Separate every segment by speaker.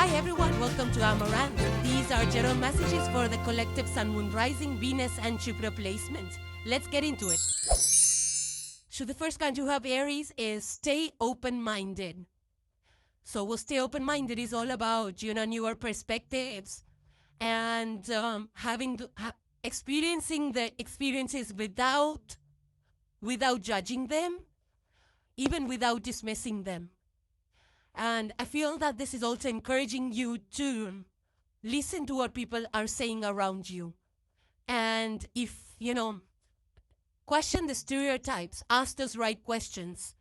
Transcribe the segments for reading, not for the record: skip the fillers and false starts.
Speaker 1: Hi everyone, welcome to Amaranth. These are general messages for the collective Sun, Moon, Rising, Venus and Jupiter placement. Let's get into it. So the first card you have, Aries, is stay open-minded. So we'll stay open-minded is all about, newer perspectives and experiencing the experiences without judging them, even without dismissing them. And I feel that this is also encouraging you to listen to what people are saying around you. And if, question the stereotypes, ask those right questions.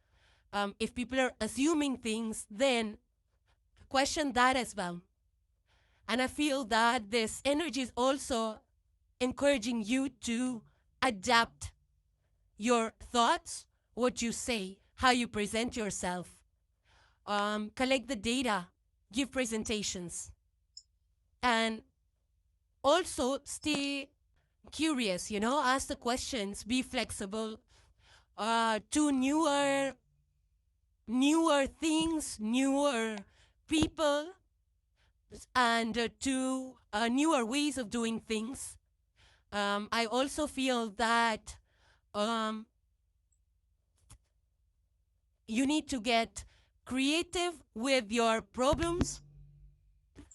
Speaker 1: If people are assuming things, then question that as well. And I feel that this energy is also encouraging you to adapt your thoughts, what you say, how you present yourself. Collect the data, give presentations, and also stay curious, ask the questions, be flexible to newer things, newer people, and to newer ways of doing things. I also feel that you need to get creative with your problems.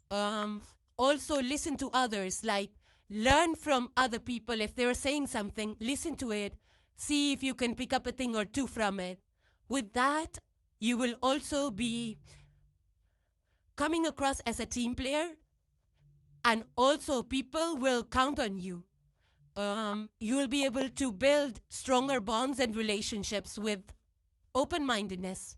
Speaker 1: Also listen to others, like learn from other people. If they're saying something, listen to it. See if you can pick up a thing or two from it. With that, you will also be coming across as a team player, and also people will count on you. You will be able to build stronger bonds and relationships with open-mindedness.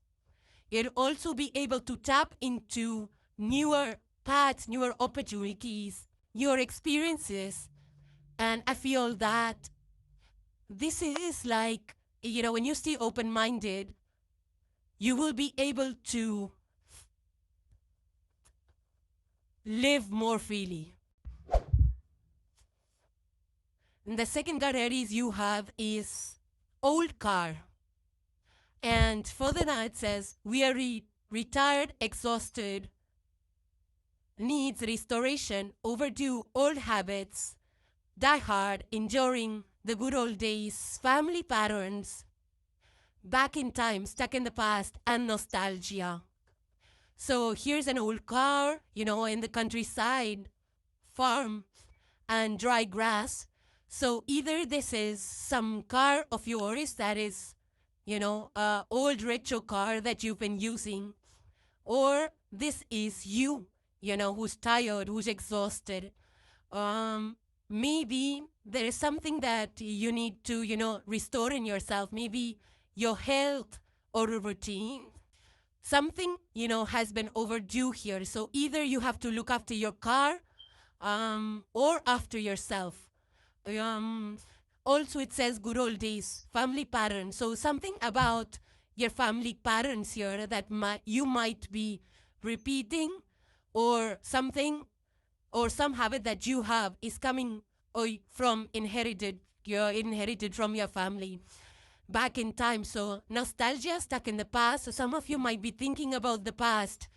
Speaker 1: You'll also be able to tap into newer paths, newer opportunities, your experiences. And I feel that this is like, when you stay open-minded, you will be able to live more freely. And the second card, Aries, you have is old car. And further down it says, we are retired, exhausted, needs restoration, overdue, old habits, die hard, enduring the good old days, family patterns, back in time, stuck in the past, and nostalgia. So here's an old car, in the countryside, farm, and dry grass. So either this is some car of yours that is, old retro car that you've been using, or this is you, who's tired, who's exhausted. Maybe there is something that you need to, restore in yourself. Maybe your health or a routine. Something, has been overdue here. So either you have to look after your car or after yourself. Also, it says good old days, family patterns. So something about your family patterns here that you might be repeating, or something, or some habit that you have is coming from inherited from your family back in time. So nostalgia, stuck in the past. So some of you might be thinking about the past,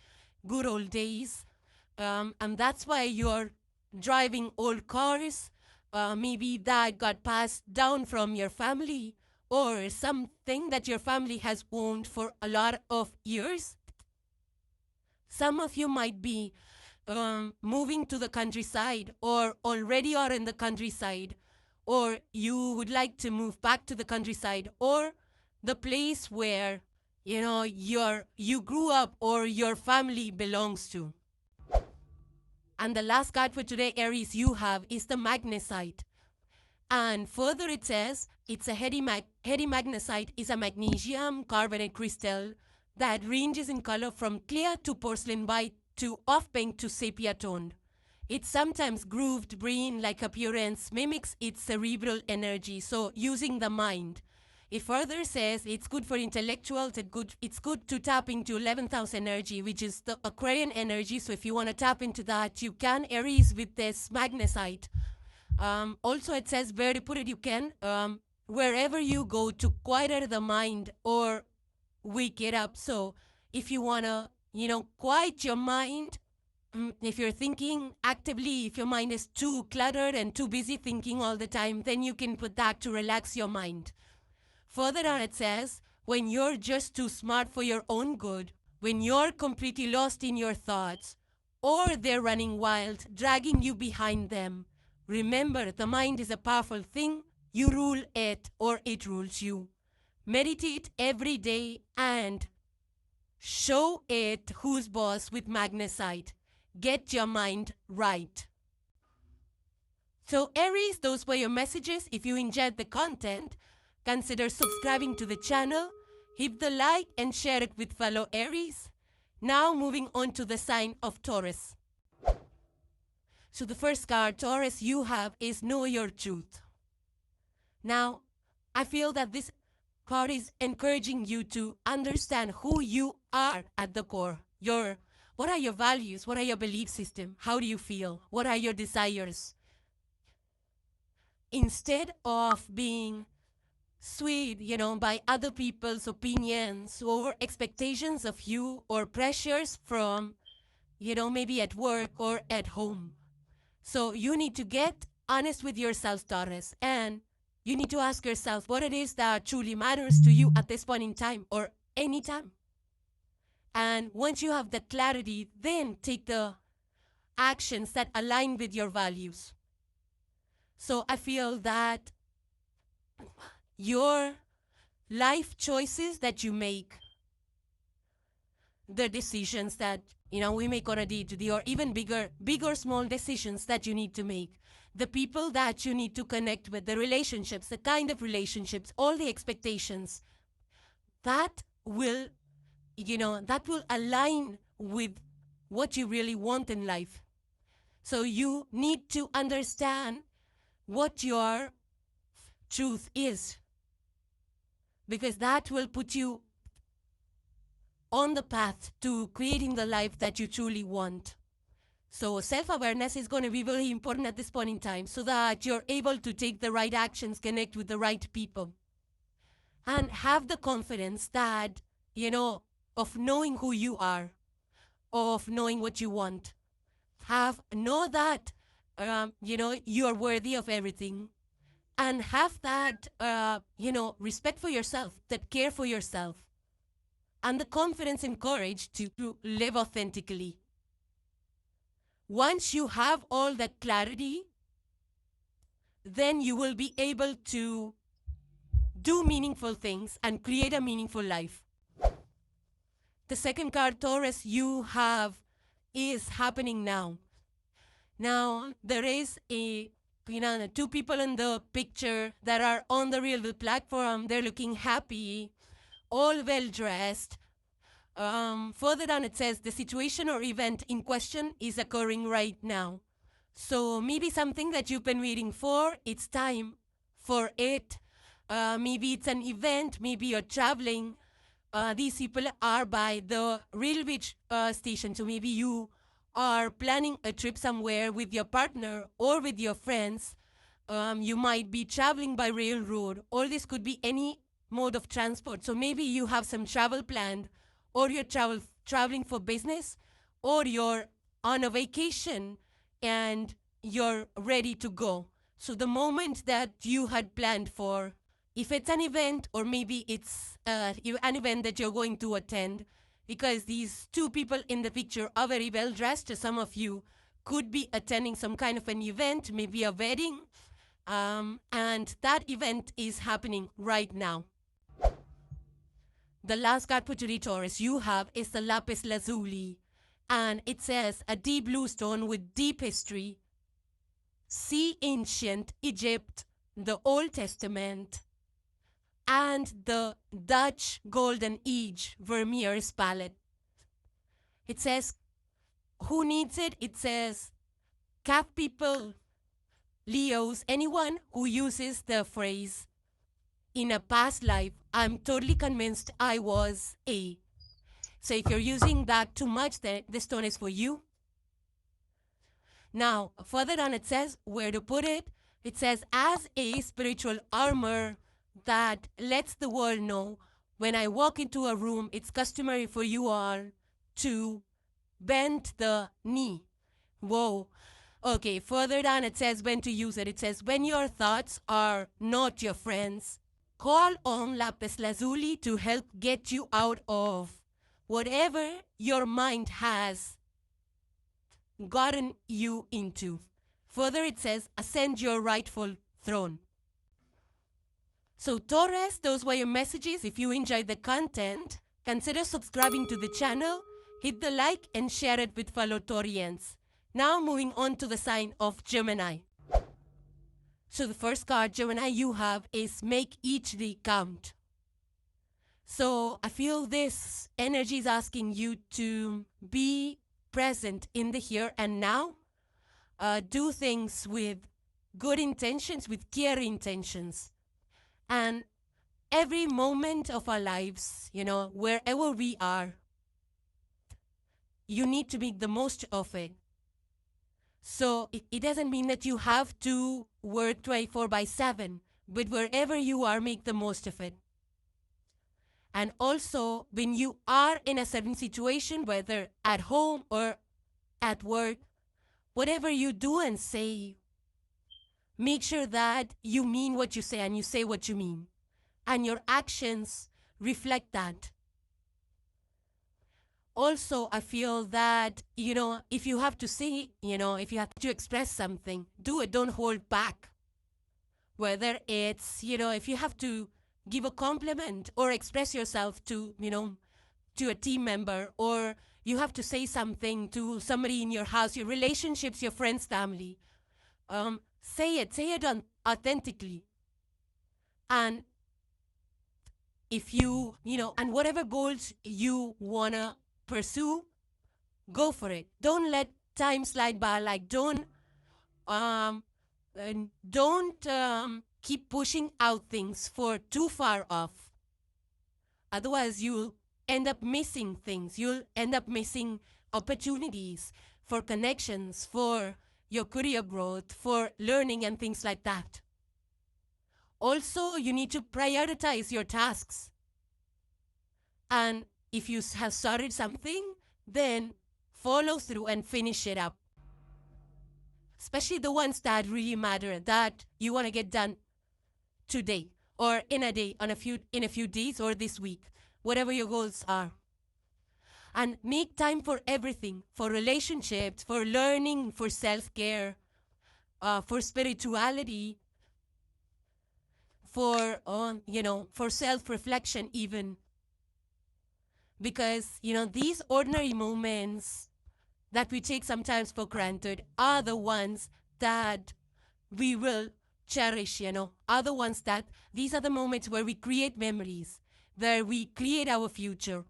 Speaker 1: good old days, and that's why you're driving old cars. Maybe that got passed down from your family, or something that your family has owned for a lot of years. Some of you might be moving to the countryside, or already are in the countryside, or you would like to move back to the countryside, or the place where you grew up or your family belongs to. And the last card for today, Aries, you have is the magnesite. And further it says, it's a heady magnesite is a magnesium carbonate crystal that ranges in color from clear to porcelain white to off pink to sepia toned. Its sometimes grooved brain-like appearance mimics its cerebral energy, so using the mind. It further says it's good for intellectuals, it's good to tap into 11th house energy, which is the Aquarian energy. So if you want to tap into that, you can, Aries, with this magnesite. Also, it says where to put it, you can, wherever you go to quieten the mind or wake it up. So if you want to, quiet your mind, if you're thinking actively, if your mind is too cluttered and too busy thinking all the time, then you can put that to relax your mind. Further on it says, when you're just too smart for your own good, when you're completely lost in your thoughts, or they're running wild, dragging you behind them, remember the mind is a powerful thing. You rule it or it rules you. Meditate every day and show it who's boss with magnesite. Get your mind right. So Aries, those were your messages. If you enjoyed the content, consider subscribing to the channel, hit the like and share it with fellow Aries. Now moving on to the sign of Taurus. So the first card, Taurus, you have is Know Your Truth. Now, I feel that this card is encouraging you to understand who you are at the core. What are your values? What are your belief system? How do you feel? What are your desires? Instead of being swayed, by other people's opinions or expectations of you or pressures from, maybe at work or at home. So you need to get honest with yourself, Taurus, and you need to ask yourself what it is that truly matters to you at this point in time or any time. And once you have that clarity, then take the actions that align with your values. So I feel that your life choices that you make, the decisions that, we make on a day-to-day, or even big or small decisions that you need to make, the people that you need to connect with, the relationships, the kind of relationships, all the expectations, that will align with what you really want in life. So you need to understand what your truth is, because that will put you on the path to creating the life that you truly want. So self-awareness is going to be very important at this point in time so that you're able to take the right actions, connect with the right people, and have the confidence that, of knowing who you are, of knowing what you want. Know that, you're worthy of everything, and have that, respect for yourself, that care for yourself, and the confidence and courage to live authentically. Once you have all that clarity, then you will be able to do meaningful things and create a meaningful life. The second card, Taurus, you have is happening now. Now, there is two people in the picture that are on the real platform. They're looking happy, all well dressed. Further down it says the situation or event in question is occurring right now. So maybe something that you've been waiting for, it's time for it. Maybe it's an event, maybe you're traveling. These people are by the railway station. So maybe you are planning a trip somewhere with your partner or with your friends. You might be traveling by railroad, or this could be any mode of transport. So maybe you have some travel planned, or you're traveling for business, or you're on a vacation and you're ready to go. So the moment that you had planned for, if it's an event, or maybe it's an event that you're going to attend, because these two people in the picture are very well dressed. Some of you could be attending some kind of an event, maybe a wedding, and that event is happening right now. The last card for today, Taurus, you have is the lapis lazuli, and it says a deep blue stone with deep history. See ancient Egypt, the Old Testament, and the Dutch Golden Age Vermeer's palette. It says, who needs it? It says, Cap people, Leos, anyone who uses the phrase, in a past life, I'm totally convinced I was a. So if you're using that too much, then this stone is for you. Now, further on it says where to put it. It says, as a spiritual armor that lets the world know when I walk into a room, it's customary for you all to bend the knee. Whoa. Okay, further down it says when to use it. It says when your thoughts are not your friends, call on lapis lazuli to help get you out of whatever your mind has gotten you into. Further it says ascend your rightful throne. So Taurus, those were your messages. If you enjoyed the content, consider subscribing to the channel, hit the like and share it with fellow Taurians. Now moving on to the sign of Gemini. So the first card, Gemini, you have is make each day count. So I feel this energy is asking you to be present in the here and now. Do things with good intentions, with care intentions. And every moment of our lives, wherever we are, you need to make the most of it. So it doesn't mean that you have to work 24/7, but wherever you are, make the most of it. And also, when you are in a certain situation, whether at home or at work, whatever you do and say, make sure that you mean what you say and you say what you mean. And your actions reflect that. Also, I feel that, if you have to say, if you have to express something, do it. Don't hold back. Whether it's, if you have to give a compliment or express yourself to, to a team member, or you have to say something to somebody in your house, your relationships, your friends, family, say it authentically. And if you, and whatever goals you want to pursue, go for it. Don't let time slide by. Like, don't keep pushing out things for too far off. Otherwise, you'll end up missing things. You'll end up missing opportunities for connections, for your career growth, for learning and things like that. Also, you need to prioritize your tasks. And if you have started something, then follow through and finish it up. Especially the ones that really matter, that you want to get done today or in a day, in a few days or this week, whatever your goals are. And make time for everything, for relationships, for learning, for self-care, for spirituality, for self-reflection even. Because, these ordinary moments that we take sometimes for granted are the ones that we will cherish, are the ones that, these are the moments where we create memories, where we create our future,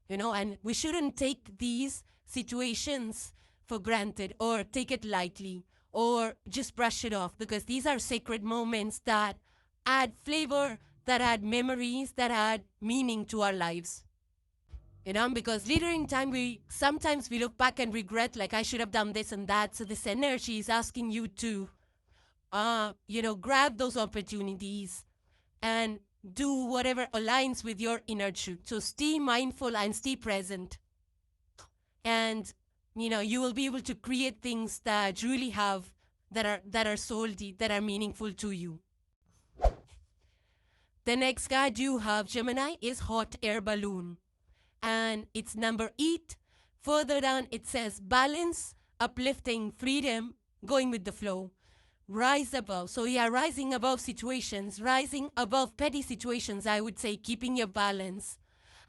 Speaker 1: and we shouldn't take these situations for granted or take it lightly or just brush it off, because these are sacred moments that add flavor, that add memories, that add meaning to our lives. Because later in time, sometimes we look back and regret, like, I should have done this and that. So this energy is asking you to, grab those opportunities and do whatever aligns with your inner truth. So stay mindful and stay present. And, you will be able to create things that really that are soul deep, that are meaningful to you. The next card you have, Gemini, is hot air balloon. And it's number 8. Further down, it says balance, uplifting, freedom, going with the flow. Rise above. So yeah, rising above situations, rising above petty situations, I would say, keeping your balance.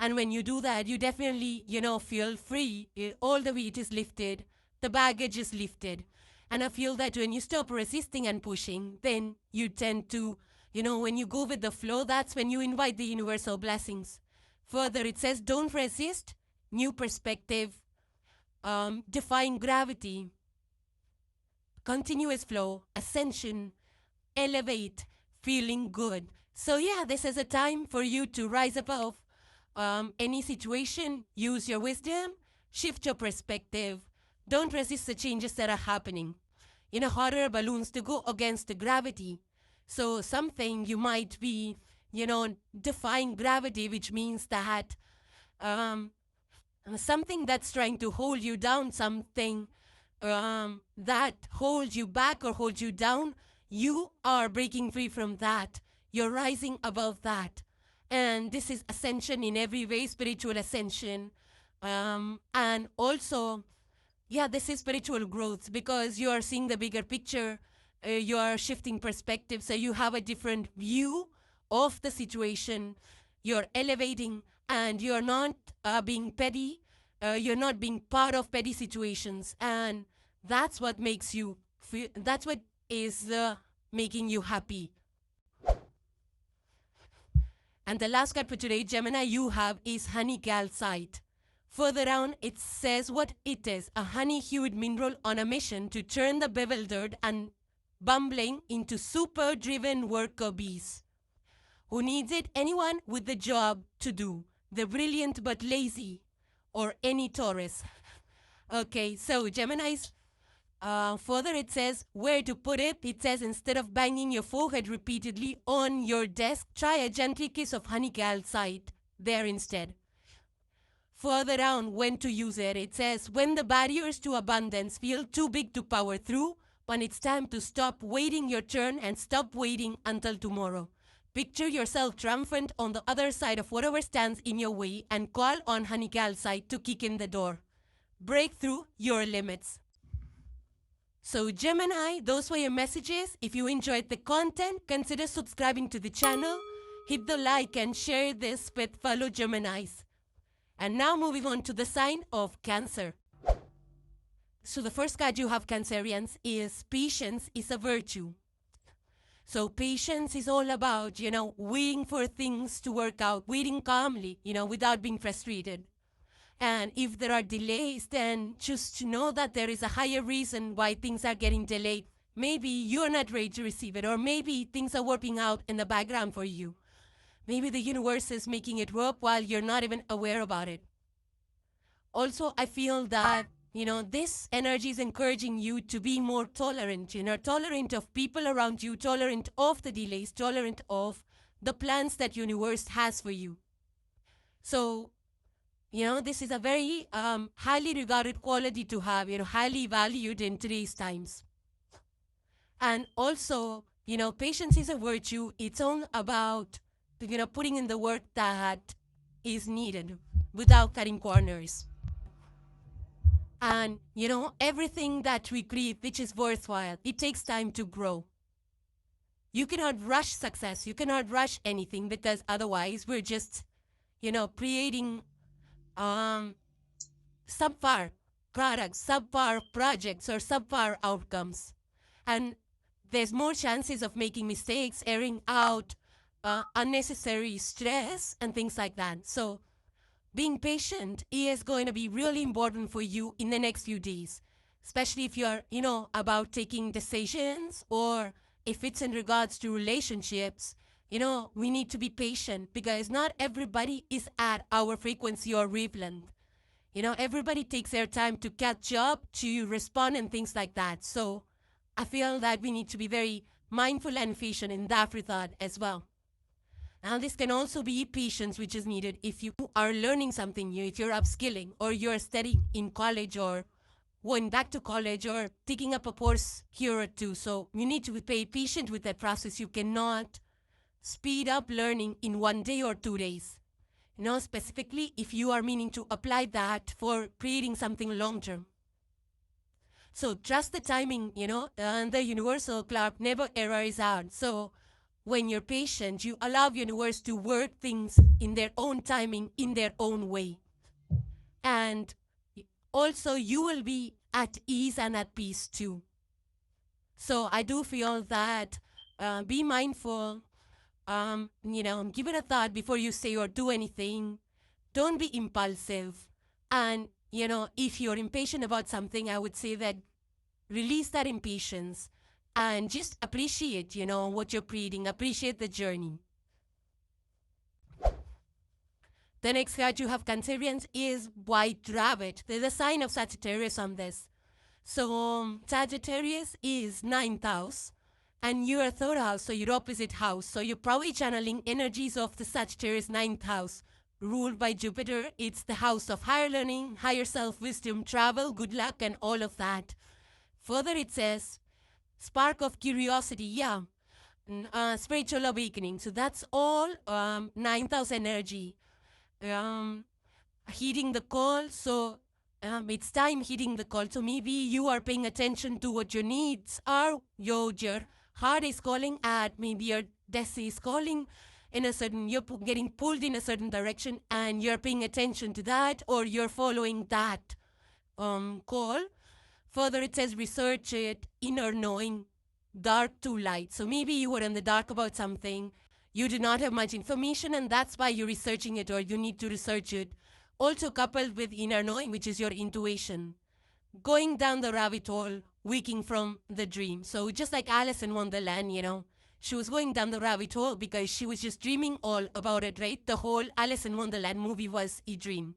Speaker 1: And when you do that, you definitely, feel free. All the weight is lifted. The baggage is lifted. And I feel that when you stop resisting and pushing, then you tend to, when you go with the flow, that's when you invite the universal blessings. Further, it says, don't resist, new perspective, defying gravity, continuous flow, ascension, elevate, feeling good. So yeah, this is a time for you to rise above any situation, use your wisdom, shift your perspective, don't resist the changes that are happening. Hot air balloons to go against the gravity. So something you might be, defying gravity, which means that something that's trying to hold you down, something that holds you back or holds you down, you are breaking free from that. You're rising above that. And this is ascension in every way, spiritual ascension. And also, yeah, this is spiritual growth because you are seeing the bigger picture. You are shifting perspective. So you have a different view of the situation. You're elevating and you're not being petty. You're not being part of petty situations. And that's what makes you feel, that's what is making you happy. And the last card for today, Gemini, you have is honey calcite. Further down, it says what it is, a honey-hued mineral on a mission to turn the bewildered and bumbling into super-driven worker bees. Who needs it? Anyone with the job to do. The brilliant but lazy. Or any Taurus. Okay, so Gemini's, further it says where to put it. It says instead of banging your forehead repeatedly on your desk, try a gentle kiss of honey calcite there instead. Further down, when to use it, it says when the barriers to abundance feel too big to power through, when it's time to stop waiting your turn and stop waiting until tomorrow. Picture yourself triumphant on the other side of whatever stands in your way and call on honey calcite to kick in the door. Break through your limits. So Gemini, those were your messages. If you enjoyed the content, consider subscribing to the channel. Hit the like and share this with fellow Geminis. And now moving on to the sign of Cancer. So the first card you have, Cancerians, is patience is a virtue. So patience is all about, waiting for things to work out, waiting calmly, without being frustrated. And if there are delays, then just to know that there is a higher reason why things are getting delayed. Maybe you're not ready to receive it, or maybe things are working out in the background for you. Maybe the universe is making it work while you're not even aware about it. Also, I feel that, this energy is encouraging you to be more tolerant, tolerant of people around you, tolerant of the delays, tolerant of the plans that universe has for you. So, this is a very highly regarded quality to have, highly valued in today's times. And also, patience is a virtue. It's all about putting in the work that is needed without cutting corners. And, everything that we create, which is worthwhile, it takes time to grow. You cannot rush success. You cannot rush anything because otherwise we're just, creating subpar products, subpar projects, or subpar outcomes. And there's more chances of making mistakes, airing out unnecessary stress and things like that. So being patient is going to be really important for you in the next few days, especially if you're, about taking decisions, or if it's in regards to relationships. We need to be patient because not everybody is at our frequency or wavelength. Everybody takes their time to catch up, to respond and things like that. So I feel that we need to be very mindful and patient in that regard as well. Now, this can also be patience, which is needed if you are learning something new, if you're upskilling, or you're studying in college, or going back to college, or taking up a course here or two. So you need to be patient with that process. You cannot speed up learning in 1 day or 2 days. Specifically if you are meaning to apply that for creating something long-term. So trust the timing, and the universal clock never errors out. So when you're patient, you allow universe to work things in their own timing, in their own way. And also you will be at ease and at peace too. So I do feel that be mindful, give it a thought before you say or do anything. Don't be impulsive. And, if you're impatient about something, I would say that release that impatience. And just appreciate, what you're creating. Appreciate the journey. The next card you have, Cancerians, is White Rabbit. There's a sign of Sagittarius on this. So Sagittarius is 9th house. And you're 3rd house, so your opposite house. So you're probably channeling energies of the Sagittarius 9th house ruled by Jupiter. It's the house of higher learning, higher self, wisdom, travel, good luck, and all of that. Further, it says, spark of curiosity, yeah. Spiritual awakening. So that's all 9th energy. Heeding the call. So it's time heeding the call. So maybe you are paying attention to what your needs are. Your heart is calling at, maybe your destiny is calling in a certain, you're getting pulled in a certain direction and you're paying attention to that, or you're following that call. Further, it says research it, inner knowing, dark to light. So maybe you were in the dark about something, you do not have much information, and that's why you're researching it, or you need to research it. Also coupled with inner knowing, which is your intuition. Going down the rabbit hole, waking from the dream. So just like Alice in Wonderland, you know, she was going down the rabbit hole because she was just dreaming all about it, right? The whole Alice in Wonderland movie was a dream.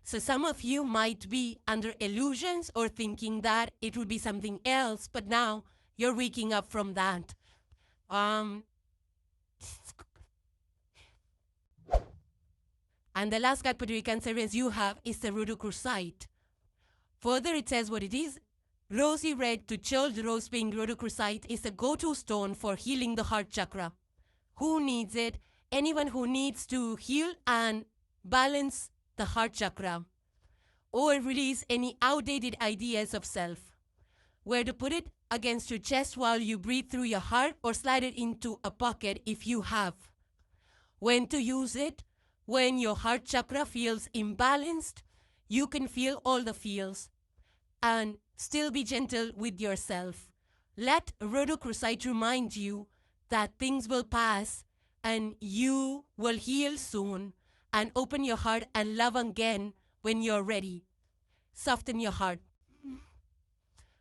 Speaker 1: So some of you might be under illusions or thinking that it would be something else, but now you're waking up from that. And the last card for the Cancerians you have is the rhodochrosite. Further, it says what it is. Rosy red to chilled rose pink rhodochrosite is a go-to stone for healing the heart chakra. Who needs it? Anyone who needs to heal and balance the heart chakra, or release any outdated ideas of self. Where to put it? Against your chest while you breathe through your heart, or slide it into a pocket if you have. When to use it? When your heart chakra feels imbalanced, you can feel all the feels and still be gentle with yourself. Let rhodochrosite remind you that things will pass and you will heal soon, and open your heart and love again when you're ready. Soften your heart.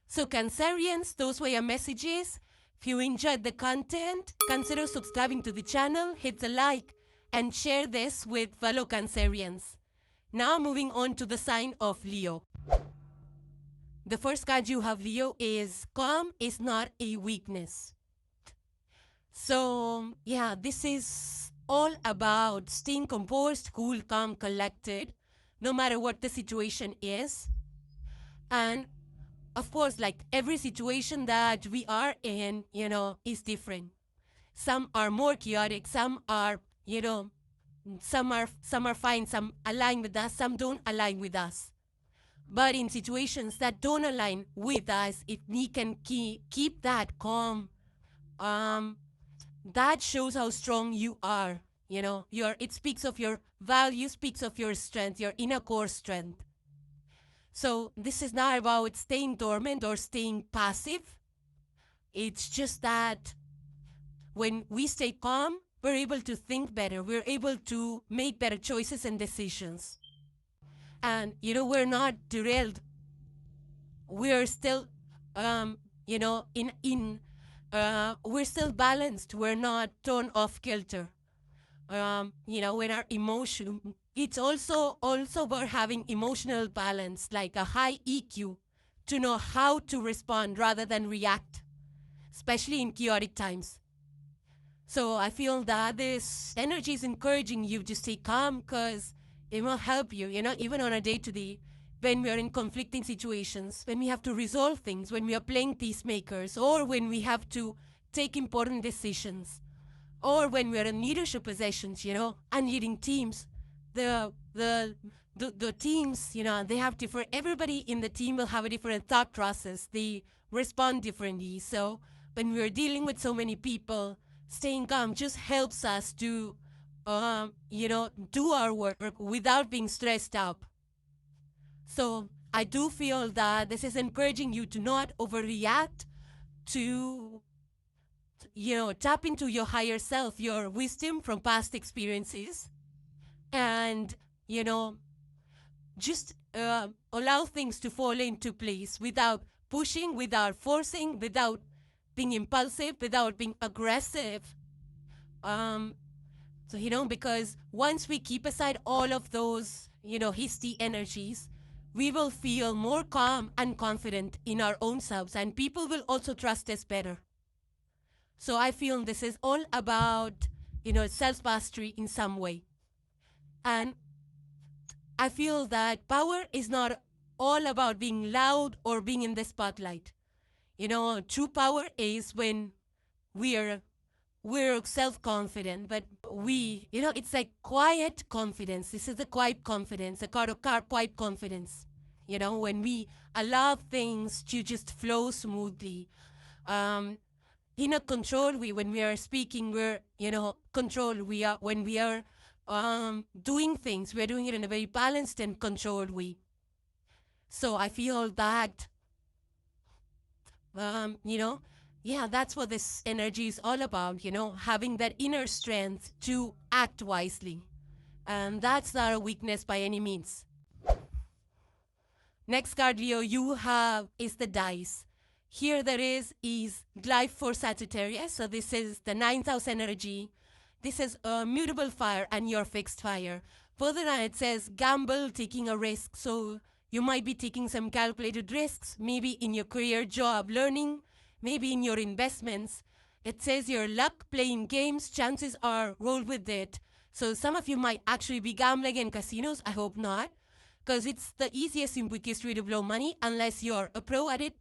Speaker 1: So Cancerians, those were your messages. If you enjoyed the content, consider subscribing to the channel, hit the like, and share this with fellow Cancerians. Now moving on to the sign of Leo. The first card you have, Leo, is calm is not a weakness. So yeah, this is all about staying composed, cool, calm, collected, no matter what the situation is. And of course, like every situation that we are in, you know, is different. Some are more chaotic, some are, you know, some are fine, some align with us, some don't align with us. But in situations that don't align with us, if we can keep that calm, that shows how strong you are. You know, it speaks of your value, speaks of your strength, your inner core strength. So this is not about staying dormant or staying passive. It's just that when we stay calm, we're able to think better. We're able to make better choices and decisions. And, you know, we're not derailed. We're still, you know, we're still balanced. We're not thrown off kilter. You know, when our emotion, it's also about having emotional balance, like a high EQ, to know how to respond rather than react, especially in chaotic times. So I feel that this energy is encouraging you to stay calm, because it will help you, you know, even on a day-to-day, when we are in conflicting situations, when we have to resolve things, when we are playing peacemakers, or when we have to take important decisions, or when we are in leadership positions, you know, and leading teams. The teams, you know, they have different, everybody in the team will have a different thought process. They respond differently. So when we're dealing with so many people, staying calm just helps us to, you know, do our work without being stressed out. So I do feel that this is encouraging you to not overreact, to, you know, tap into your higher self, your wisdom from past experiences, and, you know, just allow things to fall into place without pushing, without forcing, without being impulsive, without being aggressive. So, you know, because once we keep aside all of those, you know, hasty energies, we will feel more calm and confident in our own selves, and people will also trust us better. So I feel this is all about, you know, self-mastery in some way. And I feel that power is not all about being loud or being in the spotlight. True power is when we're we're self-confident, but it's like quiet confidence. This is the quiet confidence, the card of quiet confidence. When we allow things to just flow smoothly. Um, in a control way, when we are speaking, we're, control. We are, when we are doing things, we're doing it in a very balanced and controlled way. So I feel that, um, you know, yeah, that's what this energy is all about, having that inner strength to act wisely. And that's not a weakness by any means. Next card, Leo, you have is the dice. Here there is life for Sagittarius. So this is the ninth house energy. This is a mutable fire and your fixed fire. Further on, it says gamble, taking a risk. So you might be taking some calculated risks, maybe in your career, job, learning, maybe in your investments. It says your luck, playing games, chances are roll with it. So some of you might actually be gambling in casinos. I hope not, because it's the easiest and quickest way to blow money unless you're a pro at it.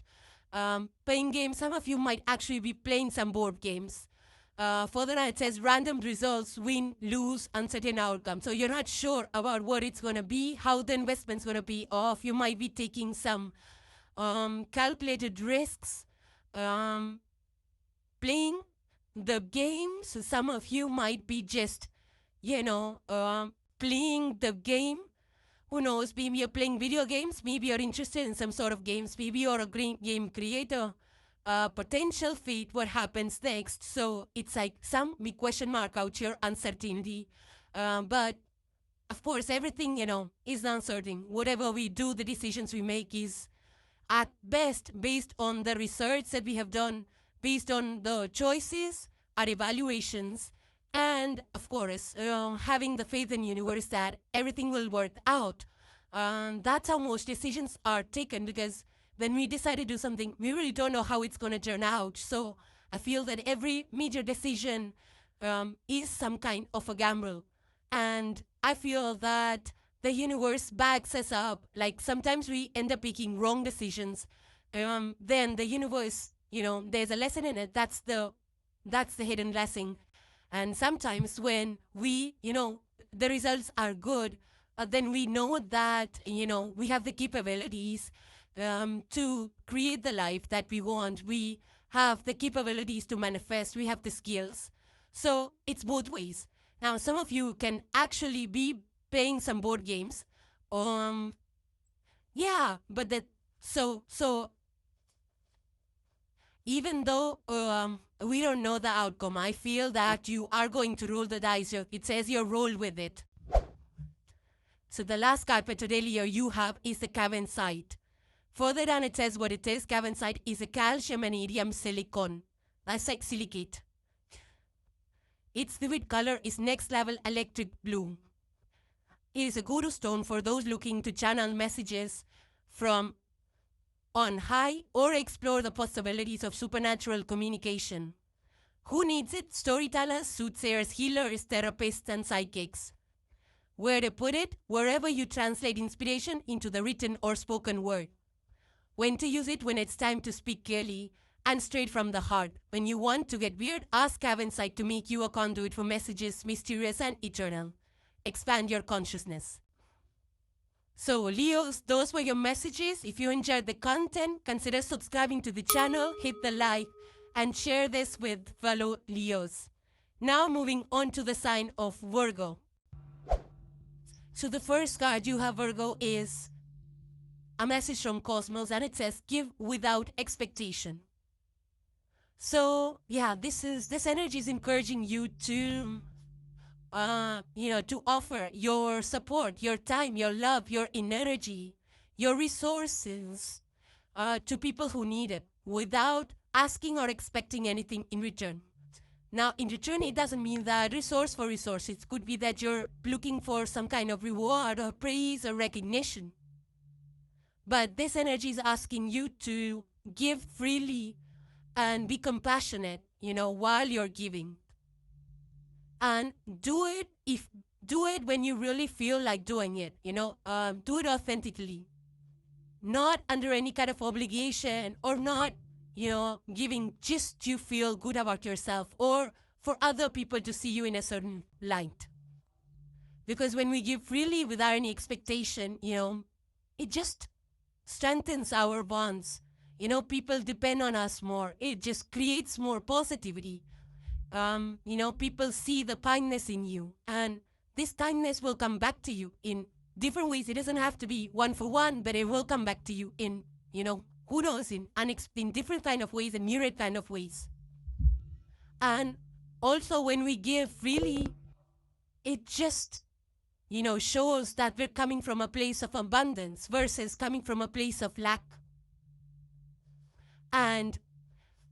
Speaker 1: Playing games, some of you might actually be playing some board games. Further on, it says random results, win, lose, uncertain outcome. So you're not sure about what it's going to be, how the investment's going to be off. You might be taking some calculated risks, playing the game. So some of you might be just, playing the game. Who knows? Maybe you're playing video games. Maybe you're interested in some sort of games. Maybe you're a game creator. Potential fate, what happens next. So it's like some big question mark out here, uncertainty. But of course, everything, is uncertain. Whatever we do, the decisions we make is at best based on the research that we have done, based on the choices, our evaluations, and of course, having the faith in universe that everything will work out. That's how most decisions are taken, because when we decide to do something, we really don't know how it's going to turn out. So I feel that every major decision is some kind of a gamble. And I feel that the universe backs us up. Like sometimes we end up making wrong decisions. Then the universe, there's a lesson in it. That's the hidden lesson. And sometimes when we, the results are good, then we know that, we have the capabilities to create the life that we want. We have the capabilities to manifest. We have the skills. So it's both ways. Now, some of you can actually be playing some board games. Yeah, but so even though we don't know the outcome, I feel that you are going to roll the dice. It says you roll with it. So the last card for today, Leo, you have is the Cavensite. Further down, it says what it is. Cavensite is a calcium and iridium silicon. That's like silicate. Its vivid color is next level electric blue. It is a guru stone for those looking to channel messages from on high or explore the possibilities of supernatural communication. Who needs it? Storytellers, soothsayers, healers, therapists, and psychics. Where to put it? Wherever you translate inspiration into the written or spoken word. When to use it? When it's time to speak clearly and straight from the heart. When you want to get weird, ask Cavensite to make you a conduit for messages mysterious and eternal. Expand your consciousness. So Leos, those were your messages. If you enjoyed the content, consider subscribing to the channel, hit the like, and share this with fellow Leos. Now moving on to the sign of Virgo. So the first card you have, Virgo, is a message from Cosmos, and it says, give without expectation. So yeah, this energy is encouraging you to to offer your support, your time, your love, your energy, your resources to people who need it without asking or expecting anything in return. Now, in return, it doesn't mean that resource for resource. It could be that you're looking for some kind of reward or praise or recognition. But this energy is asking you to give freely and be compassionate, while you're giving. And do it do it when you really feel like doing it, do it authentically, not under any kind of obligation, or not, giving just to feel good about yourself or for other people to see you in a certain light. Because when we give freely without any expectation, it just strengthens our bonds. People depend on us more. It just creates more positivity. People see the kindness in you, and this kindness will come back to you in different ways. It doesn't have to be one for one, but it will come back to you in, who knows, in different kind of ways and myriad kind of ways. And also when we give freely, it just, shows that we're coming from a place of abundance versus coming from a place of lack. And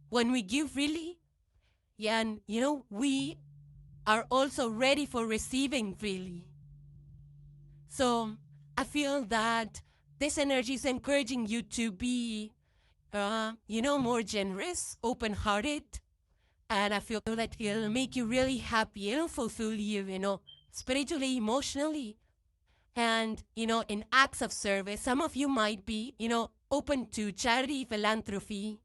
Speaker 1: when we give freely, and, we are also ready for receiving freely. So I feel that this energy is encouraging you to be, more generous, open-hearted. And I feel that it'll make you really happy. It'll fulfill you, spiritually, emotionally. And, in acts of service, some of you might be, open to charity, philanthropy,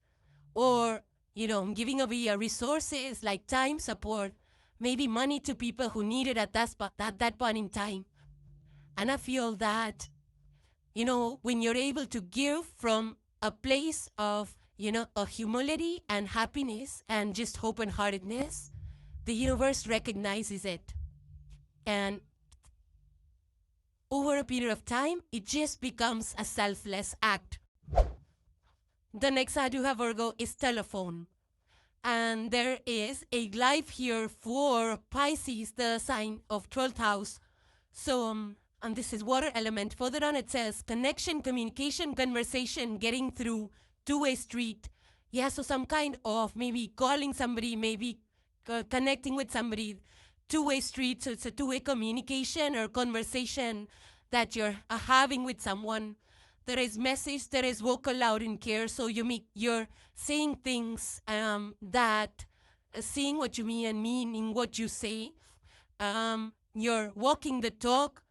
Speaker 1: or, giving away your resources like time, support, maybe money to people who need it at that point in time. And I feel that, when you're able to give from a place of, a humility and happiness and just open-heartedness, the universe recognizes it. And over a period of time, it just becomes a selfless act. The next I do have, Virgo, is telephone. And there is a life here for Pisces, the sign of 12th house. So, and this is water element. Further on it says connection, communication, conversation, getting through, two-way street. Yeah, so some kind of maybe calling somebody, maybe connecting with somebody, two-way street. So it's a two-way communication or conversation that you're having with someone. There is message, there is vocal, loud, and clear. So you're saying things that, saying what you mean and meaning what you say. You're walking the talk,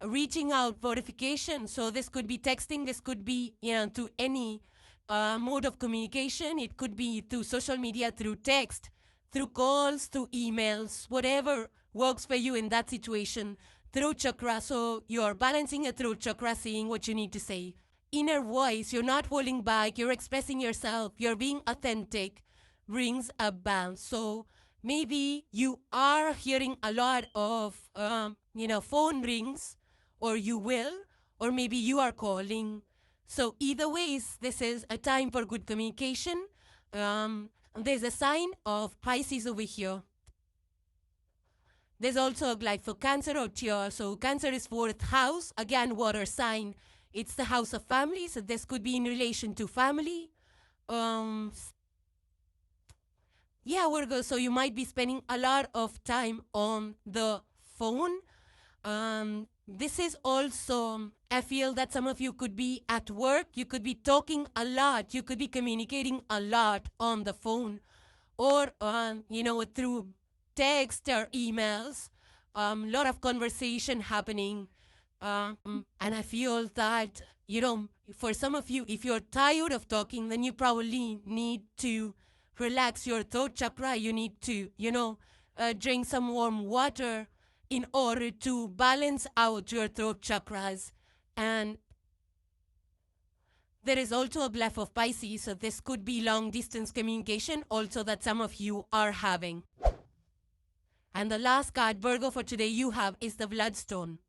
Speaker 1: reaching out, notification. So this could be texting, this could be, to any mode of communication. It could be through social media, through text, through calls, through emails, whatever works for you in that situation. Throat chakra, so you're balancing a throat chakra, saying what you need to say. Inner voice, you're not holding back, you're expressing yourself, you're being authentic, rings a bell. So maybe you are hearing a lot of, phone rings, or you will, or maybe you are calling. So either ways, this is a time for good communication. There's a sign of Pisces over here. There's also a glide for Cancer out here. So Cancer is 4th house. Again, water sign. It's the house of family. So this could be in relation to family. Virgo. So you might be spending a lot of time on the phone. This is also, I feel that some of you could be at work. You could be talking a lot. You could be communicating a lot on the phone. Or, through text or emails, lot of conversation happening. And I feel that, for some of you, if you're tired of talking, then you probably need to relax your throat chakra. You need to, drink some warm water in order to balance out your throat chakras. And there is also a bluff of Pisces, so this could be long distance communication also that some of you are having. And the last card, Virgo, for today you have is the Bloodstone.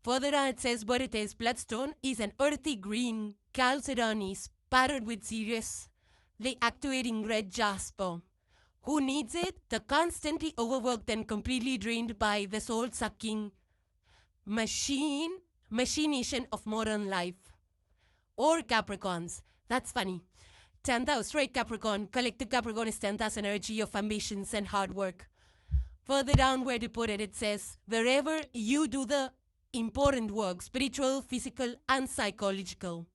Speaker 1: Further on it says what it is. Bloodstone is an earthy green chalcedony spattered with seriously activating red jasper. Who needs it? The constantly overworked and completely drained by the soul-sucking machination of modern life. Or Capricorns. That's funny. 10th house, straight Capricorn. Collective Capricorn is 10th house energy of ambitions and hard work. Further down where to put it, it says, wherever you do the important work, spiritual, physical, and psychological.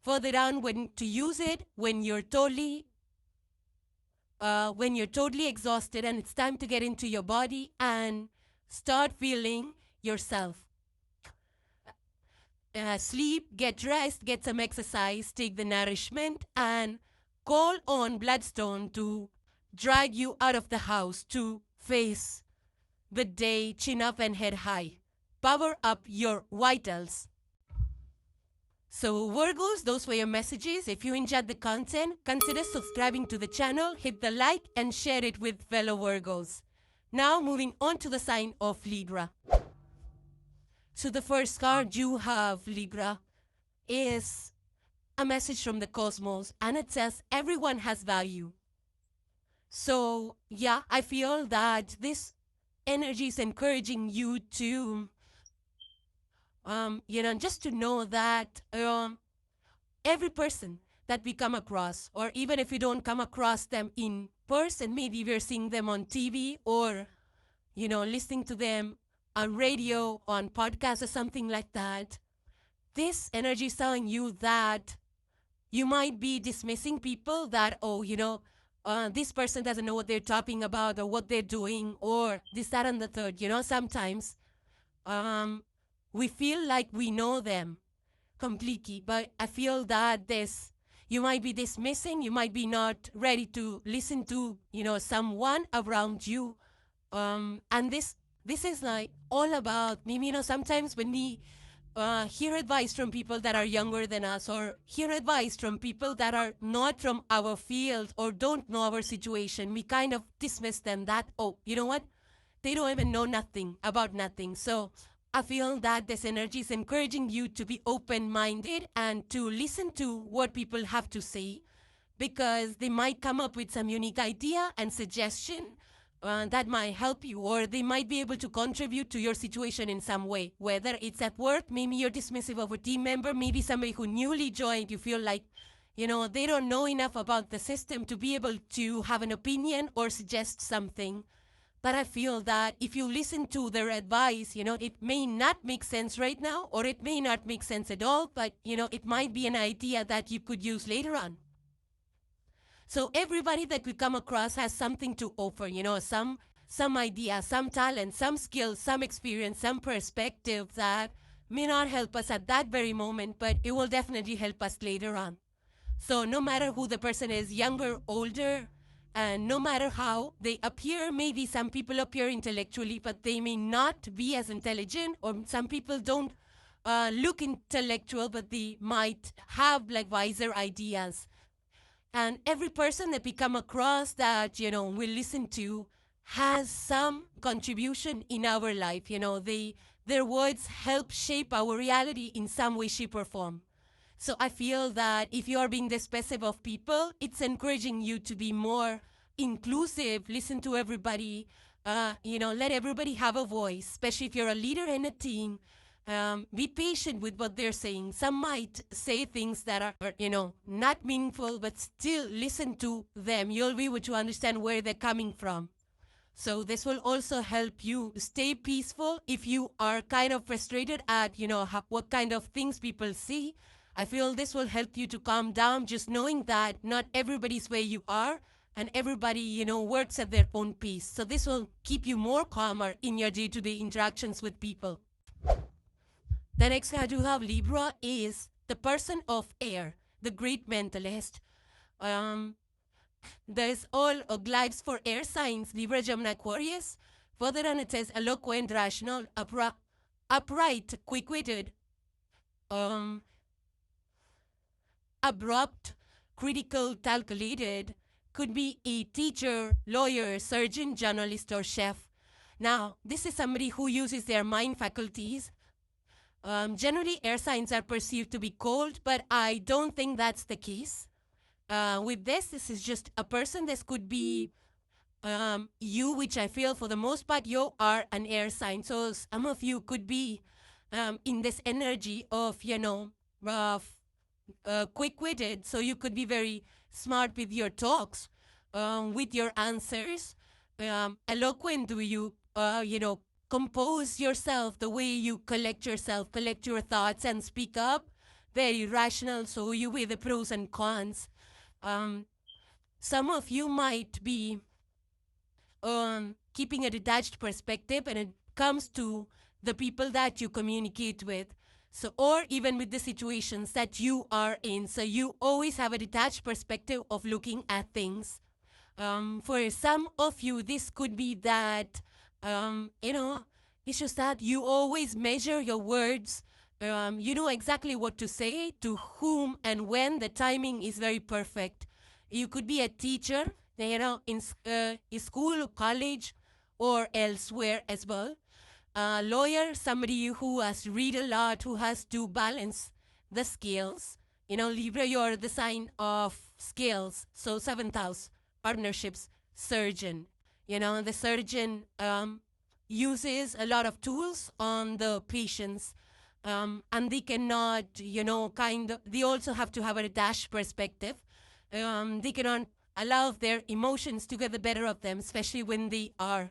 Speaker 1: Further down, when to use it, when you're totally exhausted and it's time to get into your body and start feeling yourself. Sleep, get rest, get some exercise, take the nourishment, and call on Bloodstone to drag you out of the house to face the day chin up and head high. Power up your vitals. So Virgos, those were your messages. If you enjoyed the content, consider subscribing to the channel, hit the like and share it with fellow Virgos. Now moving on to the sign of Libra. So the first card you have, Libra, is a message from the cosmos, and it says everyone has value. So yeah, I feel that this energy is encouraging you to just to know that every person that we come across, or even if we don't come across them in person, maybe we're seeing them on TV or, listening to them on radio, on podcasts or something like that. This energy is telling you that you might be dismissing people that, this person doesn't know what they're talking about or what they're doing or this, that, and the third. Sometimes we feel like we know them completely, but I feel that you might be dismissing, you might be not ready to listen to, someone around you. And this is like all about, maybe, sometimes when we hear advice from people that are younger than us, or hear advice from people that are not from our field or don't know our situation, we kind of dismiss them that, oh, you know what? They don't even know nothing about nothing. So I feel that this energy is encouraging you to be open-minded and to listen to what people have to say, because they might come up with some unique idea and suggestion that might help you, or they might be able to contribute to your situation in some way, whether it's at work, maybe you're dismissive of a team member, maybe somebody who newly joined, you feel like, they don't know enough about the system to be able to have an opinion or suggest something. But I feel that if you listen to their advice, it may not make sense right now, or it may not make sense at all, but, it might be an idea that you could use later on. So everybody that we come across has something to offer, some idea, some talent, some skill, some experience, some perspective that may not help us at that very moment, but it will definitely help us later on. So no matter who the person is, younger, older, and no matter how they appear, maybe some people appear intellectually, but they may not be as intelligent, or some people don't look intellectual, but they might have like wiser ideas. And every person that we come across that, we listen to has some contribution in our life. Their words help shape our reality in some way, shape, or form. So I feel that if you are being dismissive of people, it's encouraging you to be more inclusive, listen to everybody, let everybody have a voice, especially if you're a leader in a team. Be patient with what they're saying. Some might say things that are, not meaningful, but still listen to them. You'll be able to understand where they're coming from. So this will also help you stay peaceful if you are kind of frustrated at, what kind of things people see. I feel this will help you to calm down, just knowing that not everybody's where you are, and everybody, works at their own pace. So this will keep you more calmer in your day-to-day interactions with people. The next card you have, Libra, is the person of air, the great mentalist. There's all glides for air signs, Libra, Gemini, Aquarius. Further on, it says eloquent, rational, upright, quick-witted, abrupt, critical, calculated. Could be a teacher, lawyer, surgeon, journalist, or chef. Now, this is somebody who uses their mind faculties. Generally, air signs are perceived to be cold, but I don't think that's the case. With this is just a person. This could be you, which I feel for the most part you are an air sign. So some of you could be in this energy of, quick-witted. So you could be very smart with your talks, with your answers, eloquent. Do you, compose yourself, the way you collect yourself, collect your thoughts and speak up. Very rational, so you weigh the pros and cons. Some of you might be keeping a detached perspective when it comes to the people that you communicate with. So, or even with the situations that you are in. So you always have a detached perspective of looking at things. For some of you, this could be that, it's just that you always measure your words. You know exactly what to say, to whom, and when. The timing is very perfect. You could be a teacher, in school, college, or elsewhere as well. A lawyer, somebody who has read a lot, who has to balance the scales. Libra, you're the sign of scales. So 7th house, partnerships, surgeon. The surgeon uses a lot of tools on the patients. And they cannot, they also have to have a dash perspective. They cannot allow their emotions to get the better of them, especially when they are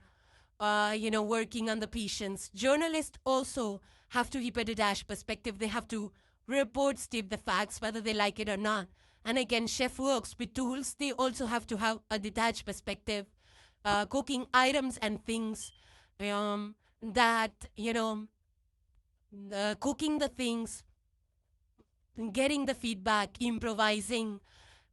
Speaker 1: working on the patients. Journalists also have to keep a detached perspective. They have to report, state the facts, whether they like it or not. And again, chef works with tools. They also have to have a detached perspective. Cooking items and things that, cooking the things, getting the feedback, improvising.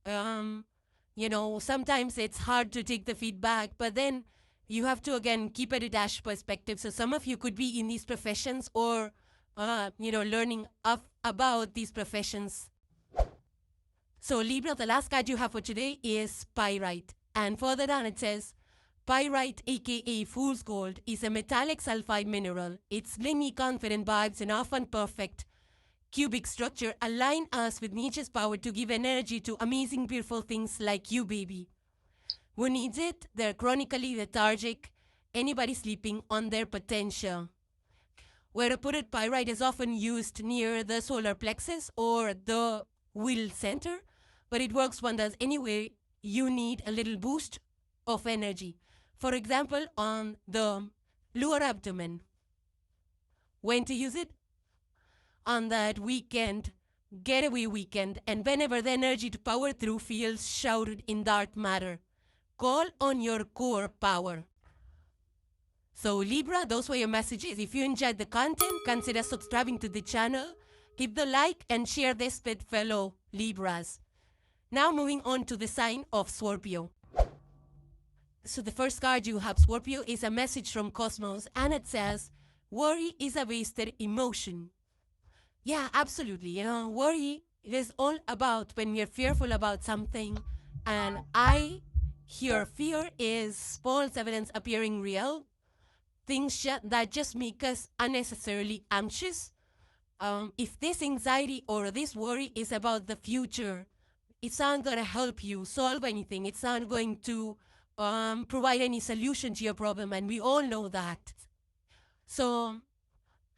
Speaker 1: Sometimes it's hard to take the feedback, but then you have to, again, keep a detached perspective. So some of you could be in these professions or, learning about these professions. So Libra, the last card you have for today is Pyrite. And further down it says, Pyrite, aka Fool's Gold, is a metallic sulfide mineral. Its slingy, confident vibes and often perfect cubic structure align us with nature's power to give energy to amazing, beautiful things like you, baby. Who needs it? They're chronically lethargic. Anybody sleeping on their potential. Where to put it, pyrite is often used near the solar plexus or the will center, but it works wonders anyway. You need a little boost of energy. For example, on the lower abdomen. When to use it? On that weekend, getaway weekend, and whenever the energy to power through feels shrouded in dark matter. Call on your core power. So Libra, those were your messages. If you enjoyed the content, consider subscribing to the channel. Give the like and share this with fellow Libras. Now moving on to the sign of Scorpio. So the first card you have, Scorpio, is a message from Cosmos, and it says, worry is a wasted emotion. Yeah, absolutely. Worry is all about when we're fearful about something. And here, fear is false evidence appearing real. Things that just make us unnecessarily anxious. If this anxiety or this worry is about the future, it's not going to help you solve anything. It's not going to provide any solution to your problem, and we all know that. So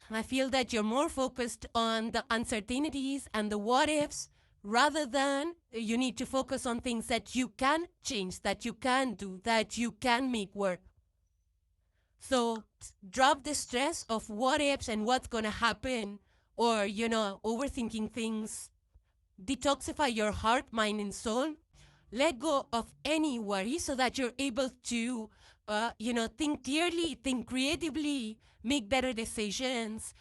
Speaker 1: I feel that you're more focused on the uncertainties and the what ifs rather than you need to focus on things that you can change, that you can do, that you can make work. So drop the stress of what ifs and what's going to happen or, overthinking things. Detoxify your heart, mind, and soul. Let go of any worry so that you're able to, think clearly, think creatively, make better decisions,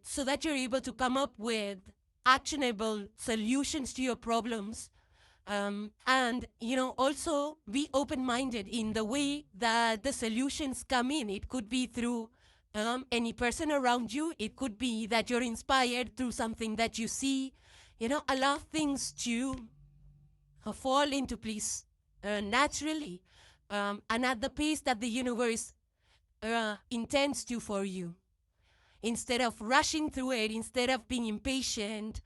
Speaker 1: so that you're able to come up with actionable solutions to your problems. And, also be open-minded in the way that the solutions come in. It could be through any person around you. It could be that you're inspired through something that you see. Allow things to fall into place naturally and at the pace that the universe intends to for you. Instead of rushing through it, instead of being impatient,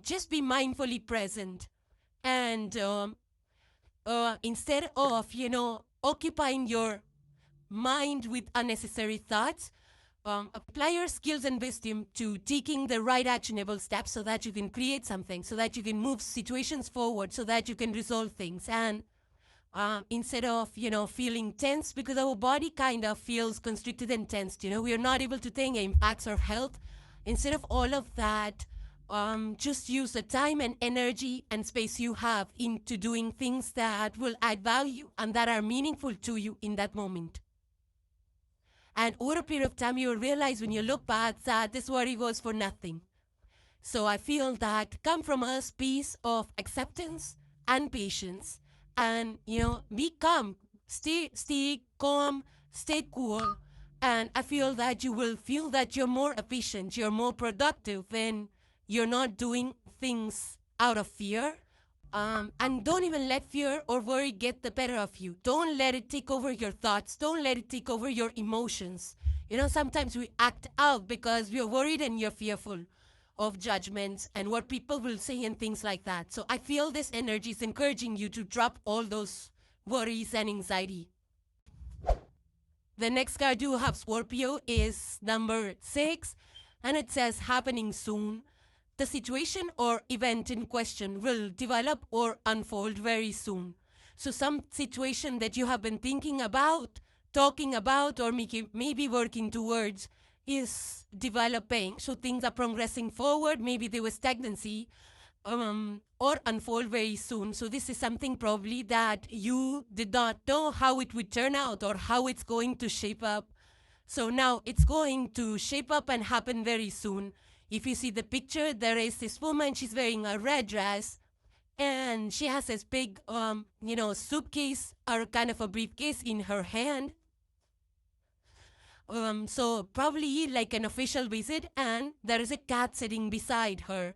Speaker 1: just be mindfully present. And instead of, occupying your mind with unnecessary thoughts, apply your skills and wisdom to taking the right actionable steps so that you can create something, so that you can move situations forward, so that you can resolve things. And instead of, feeling tense, because our body kind of feels constricted and tensed, we are not able to think it impacts our health. Instead of all of that, just use the time and energy and space you have into doing things that will add value and that are meaningful to you in that moment. And over a period of time, you will realize when you look back that this worry was for nothing. So I feel that come from a space of acceptance and patience, and be calm, stay calm, stay cool, and I feel that you will feel that you're more efficient, you're more productive when you're not doing things out of fear. And don't even let fear or worry get the better of you. Don't let it take over your thoughts. Don't let it take over your emotions. Sometimes we act out because we're worried and you're fearful of judgments and what people will say and things like that. So I feel this energy is encouraging you to drop all those worries and anxiety. The next card I do have, Scorpio, is number 6, and it says happening soon. The situation or event in question will develop or unfold very soon. So some situation that you have been thinking about, talking about, or maybe working towards is developing. So things are progressing forward. Maybe there was stagnancy or unfold very soon. So this is something probably that you did not know how it would turn out or how it's going to shape up. So now it's going to shape up and happen very soon. If you see the picture, there is this woman, she's wearing a red dress, and she has this big, suitcase or kind of a briefcase in her hand. So probably like an official visit, and there is a cat sitting beside her.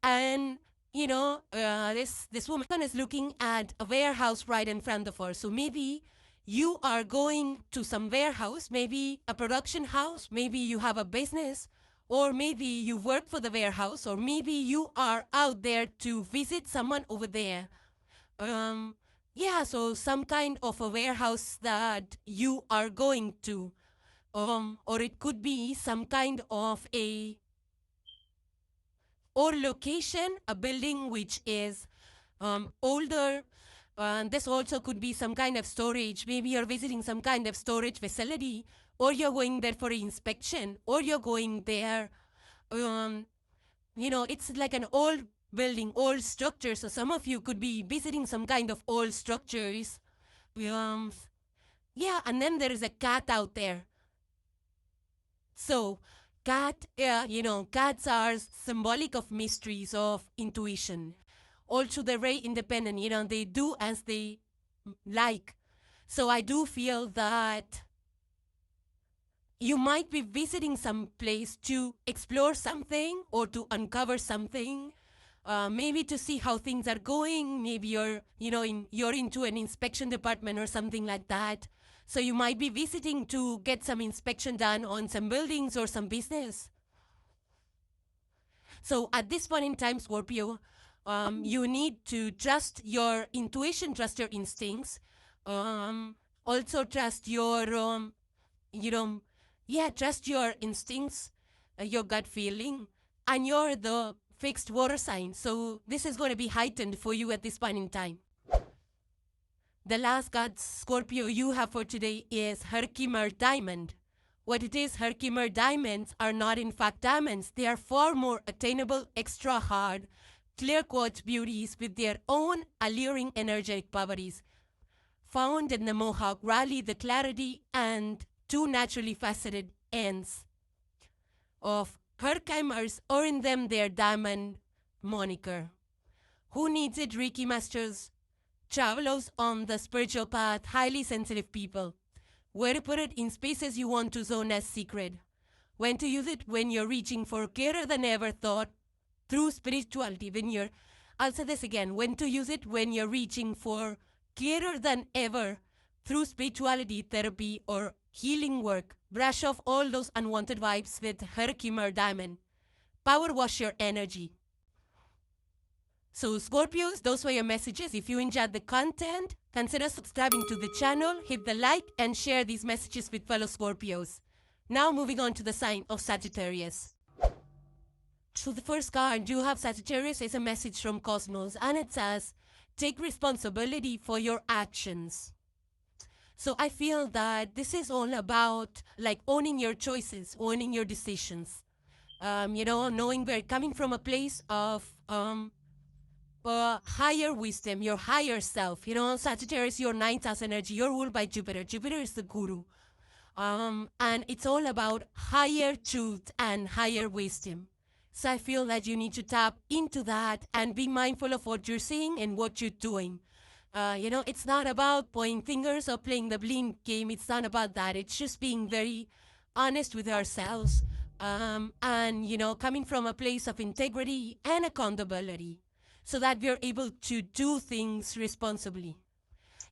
Speaker 1: And, this woman is looking at a warehouse right in front of her. So maybe you are going to some warehouse, maybe a production house, maybe you have a business, or maybe you work for the warehouse, or maybe you are out there to visit someone over there. So some kind of a warehouse that you are going to. Or it could be some kind of or location, a building which is older. This also could be some kind of storage. Maybe you're visiting some kind of storage facility, or you're going there for inspection, or you're going there, it's like an old building, old structure. So some of you could be visiting some kind of old structures. And then there is a cat out there. So cats are symbolic of mysteries, of intuition. Also, they're very independent, they do as they like. So I do feel that you might be visiting some place to explore something or to uncover something, maybe to see how things are going. Maybe you're into an inspection department or something like that. So you might be visiting to get some inspection done on some buildings or some business. So at this point in time, Scorpio, you need to trust your intuition, trust your instincts. Also trust your, trust your instincts, your gut feeling. And you're the fixed water sign. So this is going to be heightened for you at this point in time. The last card, Scorpio, you have for today is Herkimer Diamond. What it is, Herkimer Diamonds are not in fact diamonds. They are far more attainable, extra hard, clear quartz beauties with their own alluring energetic properties. Found in the Mohawk Valley, the clarity and two naturally faceted ends of Herkimers, or in them their diamond moniker. Who needs it? Reiki masters, travelers on the spiritual path, highly sensitive people. Where to put it? In spaces you want to zone as secret. When to use it? When you're reaching for clearer than ever thought through spirituality. I'll say this again. When to use it? When you're reaching for clearer than ever through spirituality, therapy, or healing work. Brush off all those unwanted vibes with Herkimer Diamond. Power wash your energy. So Scorpios, those were your messages. If you enjoyed the content, consider subscribing to the channel, hit the like, and share these messages with fellow Scorpios. Now moving on to the sign of Sagittarius. So the first card you have, Sagittarius, is a message from Cosmos, and it says, take responsibility for your actions. So I feel that this is all about like owning your choices, owning your decisions. Knowing where coming from a place of higher wisdom, your higher self. Sagittarius, your ninth house energy, you're ruled by Jupiter. Jupiter is the guru. And it's all about higher truth and higher wisdom. So I feel that you need to tap into that and be mindful of what you're saying and what you're doing. It's not about pointing fingers or playing the blame game. It's not about that. It's just being very honest with ourselves, and coming from a place of integrity and accountability so that we're able to do things responsibly.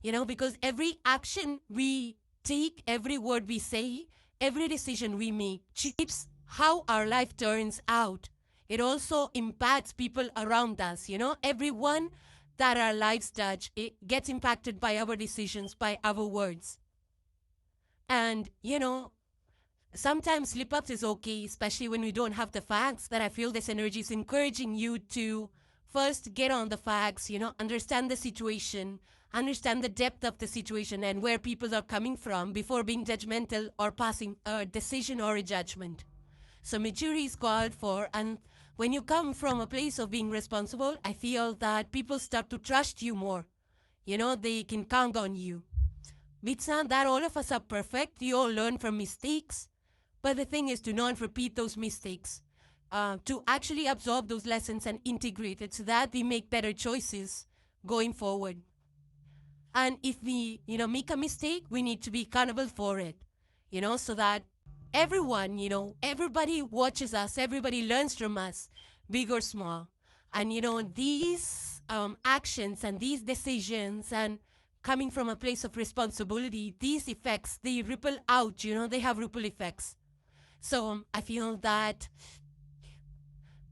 Speaker 1: Because every action we take, every word we say, every decision we make shapes how our life turns out. It also impacts people around us. Everyone that our lives touch, it gets impacted by our decisions, by our words. And, sometimes slip ups is okay, especially when we don't have the facts. That I feel this energy is encouraging you to first get on the facts, understand the situation, understand the depth of the situation and where people are coming from before being judgmental or passing a decision or a judgment. So maturity is called for, and when you come from a place of being responsible, I feel that people start to trust you more. They can count on you. It's not that all of us are perfect. We all learn from mistakes. But the thing is to not repeat those mistakes, to actually absorb those lessons and integrate it so that we make better choices going forward. And if we, make a mistake, we need to be accountable for it, so that everyone, everybody watches us, everybody learns from us, big or small. And, these actions and these decisions and coming from a place of responsibility, these effects, they ripple out, they have ripple effects. So I feel that,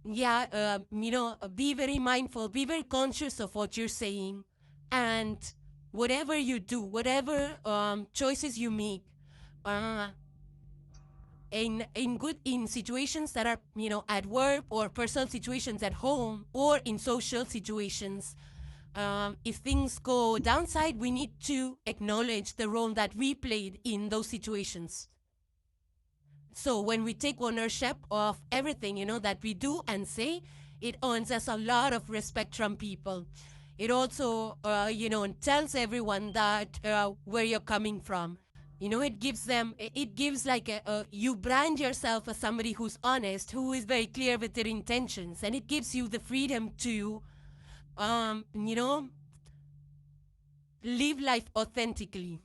Speaker 1: be very mindful, be very conscious of what you're saying. And whatever you do, whatever choices you make, in situations that are, at work or personal situations at home or in social situations, if things go downside, we need to acknowledge the role that we played in those situations. So when we take ownership of everything, that we do and say, it earns us a lot of respect from people. It also, tells everyone that where you're coming from. It gives like you brand yourself as somebody who's honest, who is very clear with their intentions. And it gives you the freedom to, live life authentically.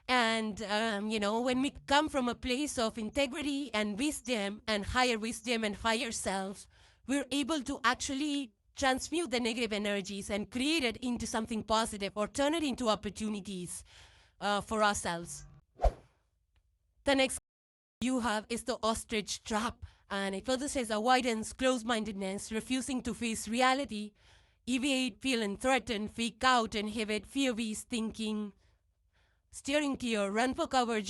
Speaker 1: And, when we come from a place of integrity and wisdom and higher self, we're able to actually transmute the negative energies and create it into something positive or turn it into opportunities for ourselves. The next you have is the ostrich trap. And it further says avoidance, close-mindedness, refusing to face reality, evade, feeling threatened, freak out, inhibit, fear-based thinking, steering clear, run for cover,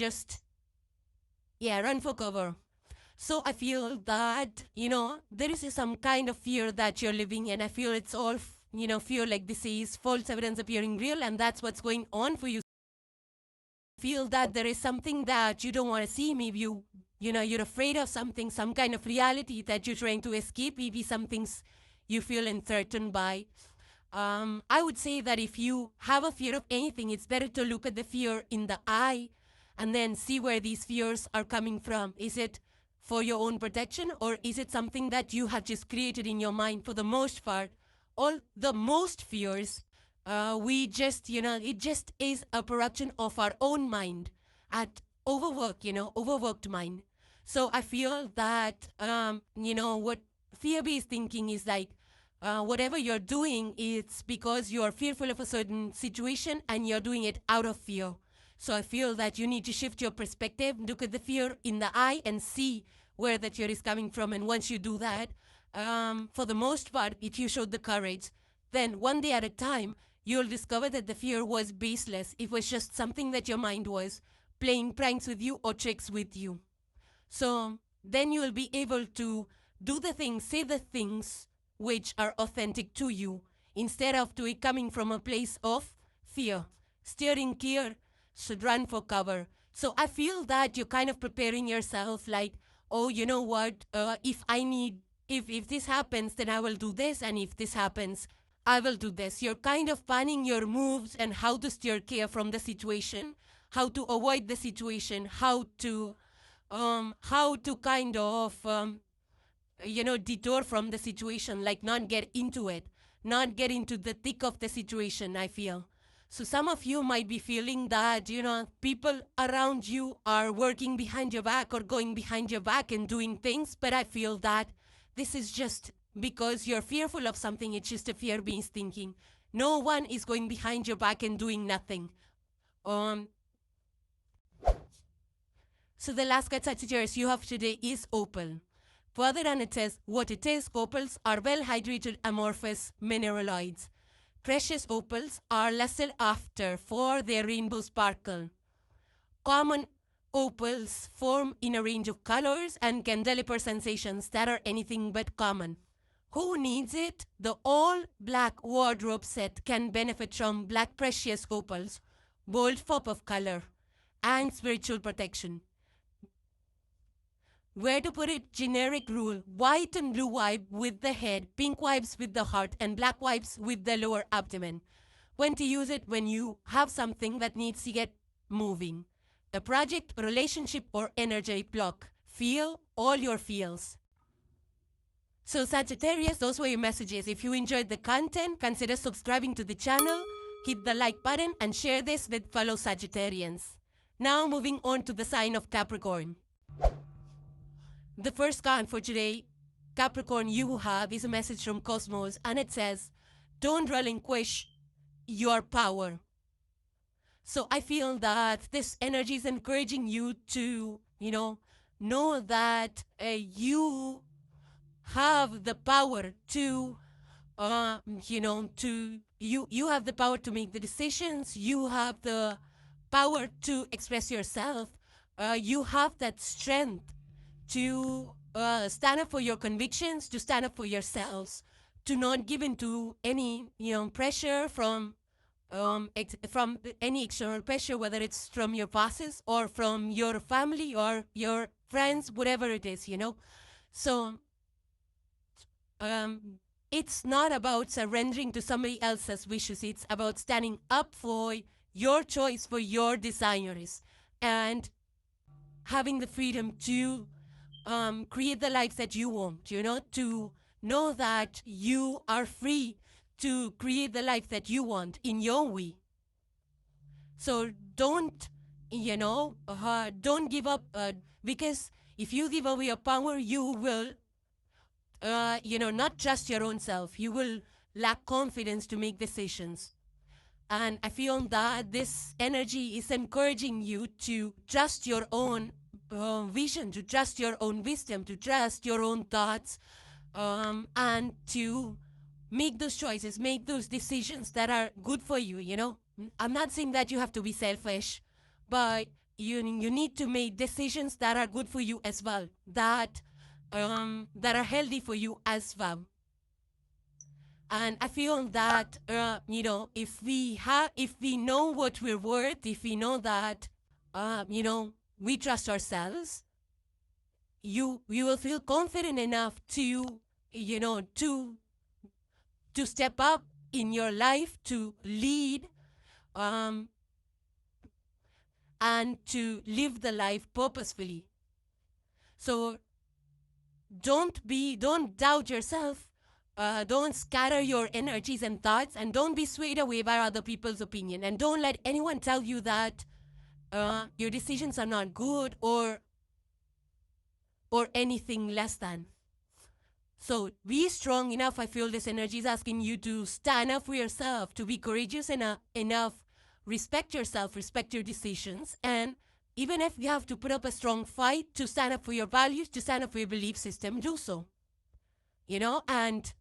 Speaker 1: run for cover. So I feel that, there is some kind of fear that you're living in. I feel it's all, fear like disease, false evidence appearing real, and that's what's going on for you. Feel that there is something that you don't want to see. Maybe you're afraid of something, some kind of reality that you're trying to escape. Maybe some things you feel threatened by. I would say that if you have a fear of anything, it's better to look at the fear in the eye and then see where these fears are coming from. Is it for your own protection, or is it something that you have just created in your mind? For the most part, the most fears, it just is a production of our own mind at overworked mind. So I feel that, what fear-based thinking is like, whatever you're doing, it's because you're fearful of a certain situation and you're doing it out of fear. So I feel that you need to shift your perspective, look at the fear in the eye and see where that fear is coming from. And once you do that, for the most part, if you showed the courage, then one day at a time, you'll discover that the fear was baseless. It was just something that your mind was playing pranks with you or tricks with you. So then you will be able to do the things, say the things which are authentic to you, instead of to it coming from a place of fear. Steering clear, should run for cover. So I feel that you're kind of preparing yourself like, oh, you know what, if this happens, then I will do this, and if this happens, I will do this. You're kind of planning your moves and how to steer clear from the situation, how to avoid the situation, how to kind of, detour from the situation, like not get into it, not get into the thick of the situation, I feel. So some of you might be feeling that, people around you are working behind your back or going behind your back and doing things, but I feel that this is just because you're fearful of something. It's just a fear-based thinking. No one is going behind your back and doing nothing. So the last card, Sagittarius, you have today is opal. Further on it says, what it is, opals are well-hydrated amorphous mineraloids. Precious opals are lusted after for their rainbow sparkle. Common opals form in a range of colors and can deliver sensations that are anything but common. Who needs it? The all-black wardrobe set can benefit from black precious opals, bold pop of color, and spiritual protection. Where to put it? Generic rule. White and blue vibe with the head, pink vibes with the heart, and black vibes with the lower abdomen. When to use it? When you have something that needs to get moving. A project, relationship, or energy block. Feel all your feels. So Sagittarius, those were your messages. If you enjoyed the content, consider subscribing to the channel, hit the like button, and share this with fellow Sagittarians. Now moving on to the sign of Capricorn. The first card for today, Capricorn, you have is a message from Cosmos, and it says, don't relinquish your power. So I feel that this energy is encouraging you to, know that you have the power to, you have the power to make the decisions. You have the power to express yourself. You have that strength to stand up for your convictions, to stand up for yourselves, to not give in to any, pressure from any external pressure, whether it's from your bosses or from your family or your friends, whatever it is, So it's not about surrendering to somebody else's wishes. It's about standing up for your choice, for your desires, and having the freedom to create the life that you want, to know that you are free to create the life that you want in your way. So don't give up, because if you give away your power, you will, not trust your own self. You will lack confidence to make decisions. And I feel that this energy is encouraging you to trust your own vision, to trust your own wisdom, to trust your own thoughts, and to make those choices, make those decisions that are good for you, I'm not saying that you have to be selfish, but you need to make decisions that are good for you as well, that are healthy for you as well. And I feel that, if we know what we're worth, if we know that, we trust ourselves, you will feel confident enough to, to step up in your life, to lead, and to live the life purposefully. So don't doubt yourself. Don't scatter your energies and thoughts, and don't be swayed away by other people's opinion. And don't let anyone tell you that your decisions are not good or anything less than. So be strong enough. I feel this energy is asking you to stand up for yourself, to be courageous enough, respect yourself, respect your decisions, and even if you have to put up a strong fight to stand up for your values, to stand up for your belief system, do so. And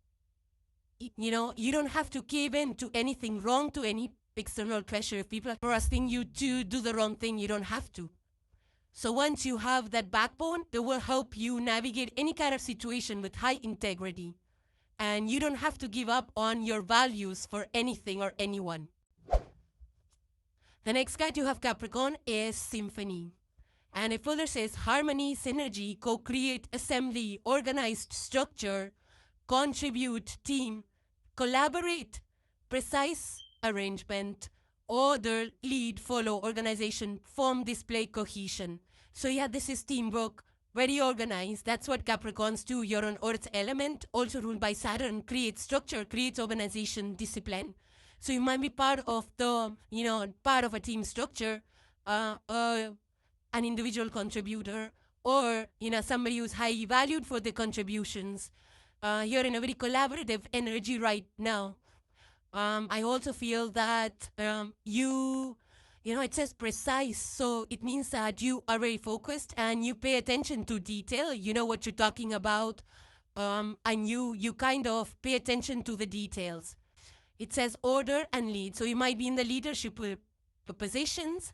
Speaker 1: you don't have to cave in to anything wrong, to any external pressure. If people are asking you to do the wrong thing, you don't have to. So once you have that backbone, it will help you navigate any kind of situation with high integrity. And you don't have to give up on your values for anything or anyone. The next card you have, Capricorn, is Symphony. And it further says harmony, synergy, co-create, assembly, organized structure, contribute, team, collaborate, precise arrangement, order, lead, follow, organization, form, display, cohesion. So yeah, this is teamwork, very organized. That's what Capricorns do. You're an earth element, also ruled by Saturn, creates structure, creates organization, discipline. So you might be part of the, part of a team structure, an individual contributor, or, somebody who's highly valued for their contributions. You're in a very collaborative energy right now. I also feel that it says precise. So it means that you are very focused and you pay attention to detail. You know what you're talking about. And you kind of pay attention to the details. It says order and lead. So you might be in the leadership positions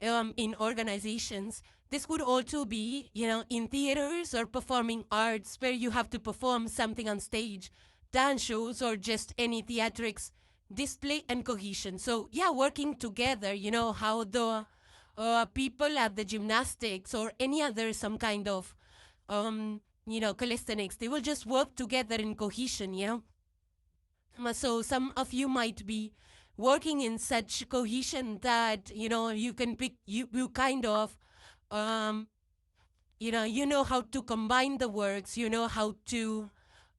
Speaker 1: in organizations. This could also be, in theaters or performing arts where you have to perform something on stage, dance shows, or just any theatrics, display and cohesion. So yeah, working together, how the people at the gymnastics or any other some kind of, calisthenics, they will just work together in cohesion, So some of you might be working in such cohesion that, you can pick, you kind of, you know how to combine the works, how to,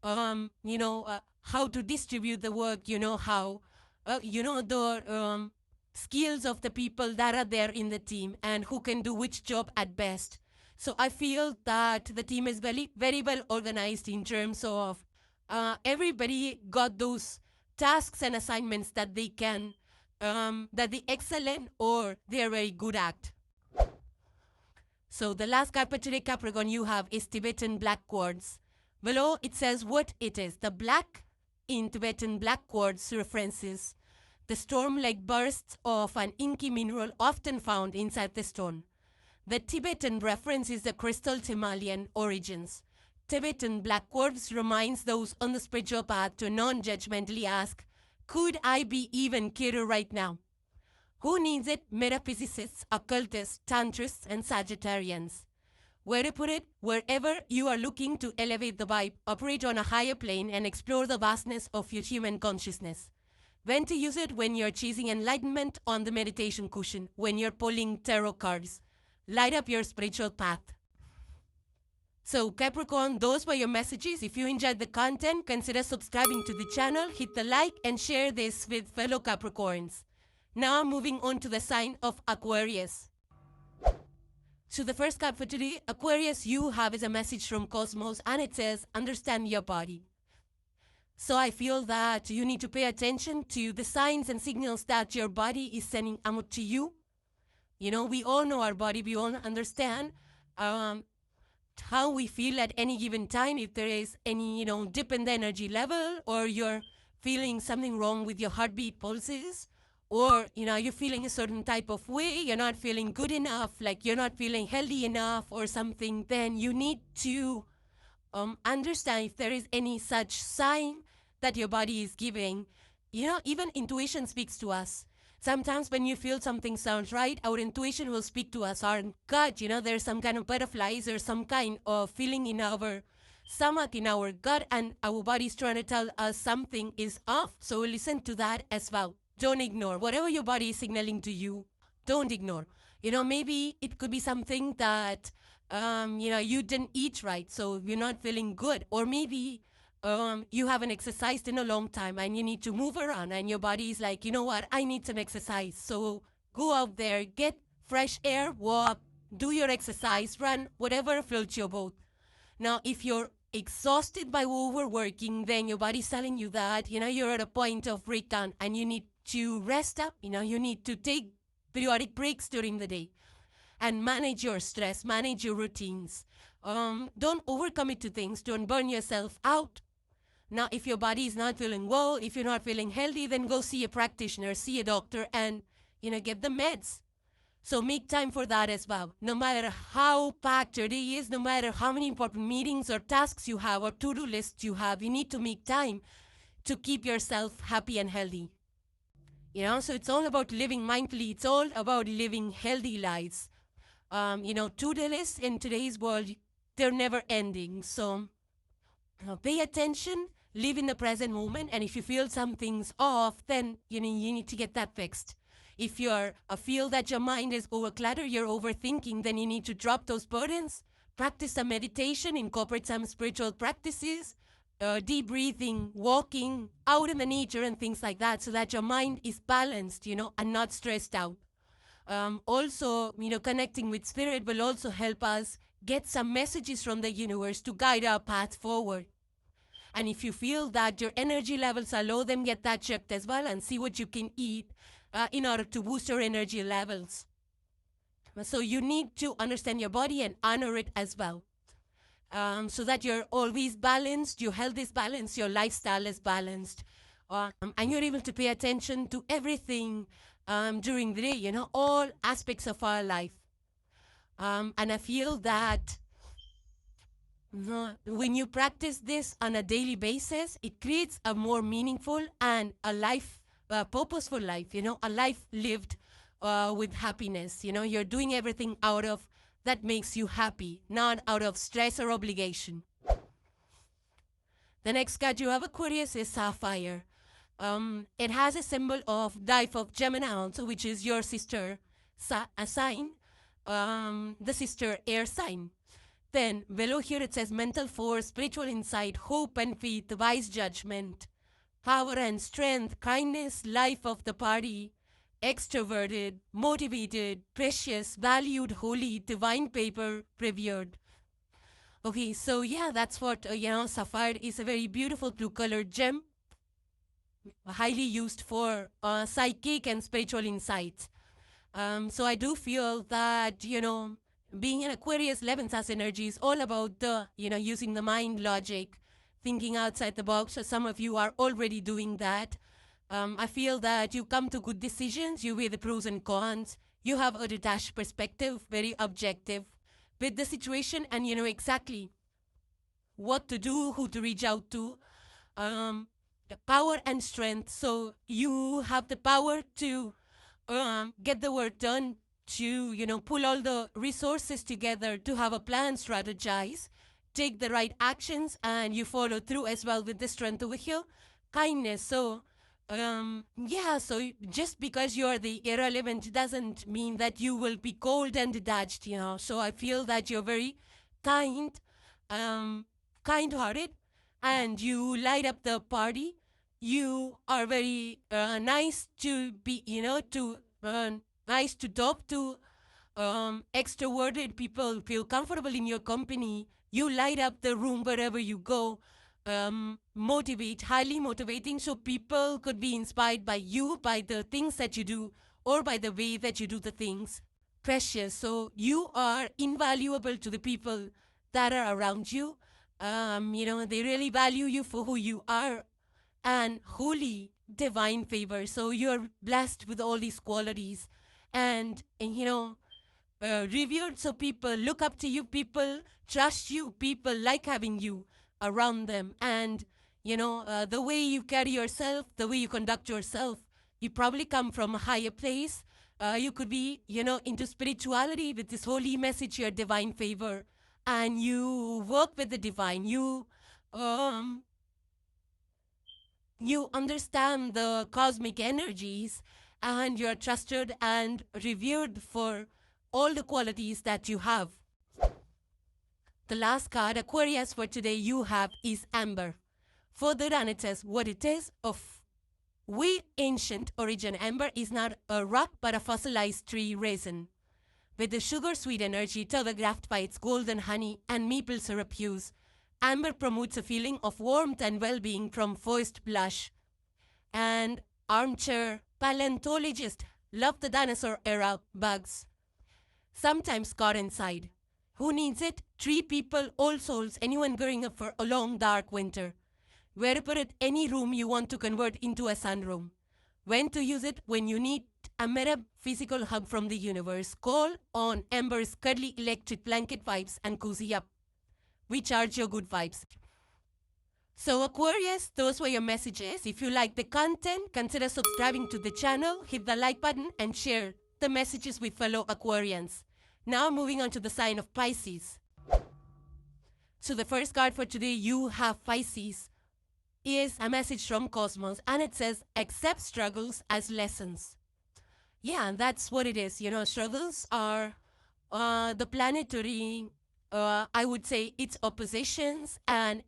Speaker 1: how to distribute the work, how, the skills of the people that are there in the team and who can do which job at best. So I feel that the team is very, very well organized in terms of everybody got those tasks and assignments that they can, that they excel in or they are very good at. So the last card for today, Capricorn, you have is Tibetan black quartz. Below it says what it is. The black in Tibetan black quartz references the storm-like bursts of an inky mineral often found inside the stone. The Tibetan reference is the crystal Himalayan origins. Tibetan black quartz reminds those on the spiritual path to non-judgmentally ask, could I be even clearer right now? Who needs it? Metaphysicists, occultists, tantrists, and Sagittarians. Where to put it? Wherever you are looking to elevate the vibe, operate on a higher plane, and explore the vastness of your human consciousness. When to use it? When you're chasing enlightenment on the meditation cushion, when you're pulling tarot cards. Light up your spiritual path. So Capricorn, those were your messages. If you enjoyed the content, consider subscribing to the channel, hit the like, and share this with fellow Capricorns. Now moving on to the sign of Aquarius. So the first card for today, Aquarius, you have is a message from Cosmos, and it says, understand your body. So I feel that you need to pay attention to the signs and signals that your body is sending out to you. We all know our body. We all understand how we feel at any given time. If there is any, dip in the energy level, or you're feeling something wrong with your heartbeat pulses, or, you're feeling a certain type of way, you're not feeling good enough, like you're not feeling healthy enough or something, then you need to understand if there is any such sign that your body is giving. Even intuition speaks to us. Sometimes when you feel something sounds right, our intuition will speak to us. Our gut, there's some kind of butterflies or some kind of feeling in our stomach, in our gut, and our body's trying to tell us something is off. So listen to that as well. Don't ignore. Whatever your body is signaling to you, don't ignore. Maybe it could be something that, you didn't eat right, so you're not feeling good. Or maybe you haven't exercised in a long time and you need to move around and your body is like, you know what, I need some exercise. So go out there, get fresh air, walk, do your exercise, run, whatever floats your boat. Now, if you're exhausted by overworking, then your body's telling you that, you're at a point of breakdown and you need to rest up. You need to take periodic breaks during the day and manage your stress, manage your routines. Don't overcommit to things. Don't burn yourself out. Now, if your body is not feeling well, if you're not feeling healthy, then go see a practitioner, see a doctor, and, get the meds. So make time for that as well. No matter how packed your day is, no matter how many important meetings or tasks you have or to-do lists you have, you need to make time to keep yourself happy and healthy. So it's all about living mindfully. It's all about living healthy lives. To-do lists in today's world, they're never ending. So pay attention live in the present moment. And if you feel something's off, then you need to get that fixed. If you're feel that your mind is overcluttered, you're overthinking, then you need to drop those burdens, practice some meditation, incorporate some spiritual practices, deep breathing, walking out in the nature and things like that, so that your mind is balanced, and not stressed out. Also, connecting with spirit will also help us get some messages from the universe to guide our path forward. And if you feel that your energy levels are low, then get that checked as well and see what you can eat in order to boost your energy levels. So you need to understand your body and honor it as well. So that you're always balanced, your health is balanced, your lifestyle is balanced, and you're able to pay attention to everything during the day, all aspects of our life. And I feel that when you practice this on a daily basis, it creates a more meaningful and a purposeful life, a life lived with happiness. You're doing everything out of that makes you happy, not out of stress or obligation. The next card you have, Aquarius, is Sapphire. It has a symbol of Dive of Gemini also, which is your sister sign, the sister air sign. Then below here it says mental force, spiritual insight, hope and faith, wise judgment, power and strength, kindness, life of the party, extroverted, motivated, precious, valued, holy, divine paper, revered. Okay, so yeah, that's what, sapphire is a very beautiful blue-colored gem, highly used for psychic and spiritual insights. So I do feel that, being an Aquarius 11th house energy is all about using the mind, logic, thinking outside the box. So some of you are already doing that. I feel that you come to good decisions, you weigh the pros and cons, you have a detached perspective, very objective with the situation, and you know exactly what to do, who to reach out to, the power and strength. So you have the power to get the work done, to, pull all the resources together, to have a plan, strategize, take the right actions, and you follow through as well with the strength over here. Kindness. So so just because you're the irrelevant doesn't mean that you will be cold and detached, So I feel that you're very kind, kind-hearted, and you light up the party. You are very nice to be, nice to talk to. Extroverted people feel comfortable in your company. You light up the room wherever you go. Motivate, highly motivating, so people could be inspired by you, by the things that you do, or by the way that you do the things. Precious, so you are invaluable to the people that are around you. They really value you for who you are. And holy, divine favor, so you're blessed with all these qualities. And revered, so people look up to you, people trust you, people like having you around them. And the way you carry yourself, the way you conduct yourself, you probably come from a higher place. You could be into spirituality with this holy message, your divine favor, and you work with the divine. You understand the cosmic energies, and you're trusted and revered for all the qualities that you have. The last card, Aquarius, for today you have is Amber. Further on, it says what it is of way ancient origin. Amber is not a rock but a fossilized tree resin, with the sugar-sweet energy telegraphed by its golden honey and maple syrup hues. Amber promotes a feeling of warmth and well-being from first blush. And armchair paleontologists love the dinosaur era bugs, sometimes caught inside. Who needs it? Tree people, old souls, anyone gearing up for a long dark winter. Where to put it? Any room you want to convert into a sunroom. When to use it? When you need a metaphysical hug from the universe. Call on Amber's cuddly electric blanket vibes and cozy up. Recharge your good vibes. So Aquarius, those were your messages. If you like the content, consider subscribing to the channel, hit the like button, and share the messages with fellow Aquarians. Now moving on to the sign of Pisces. So the first card for today, you have Pisces. is a message from Cosmos, and it says, accept struggles as lessons. Yeah, that's what it is. Struggles are the planetary, I would say, its oppositions and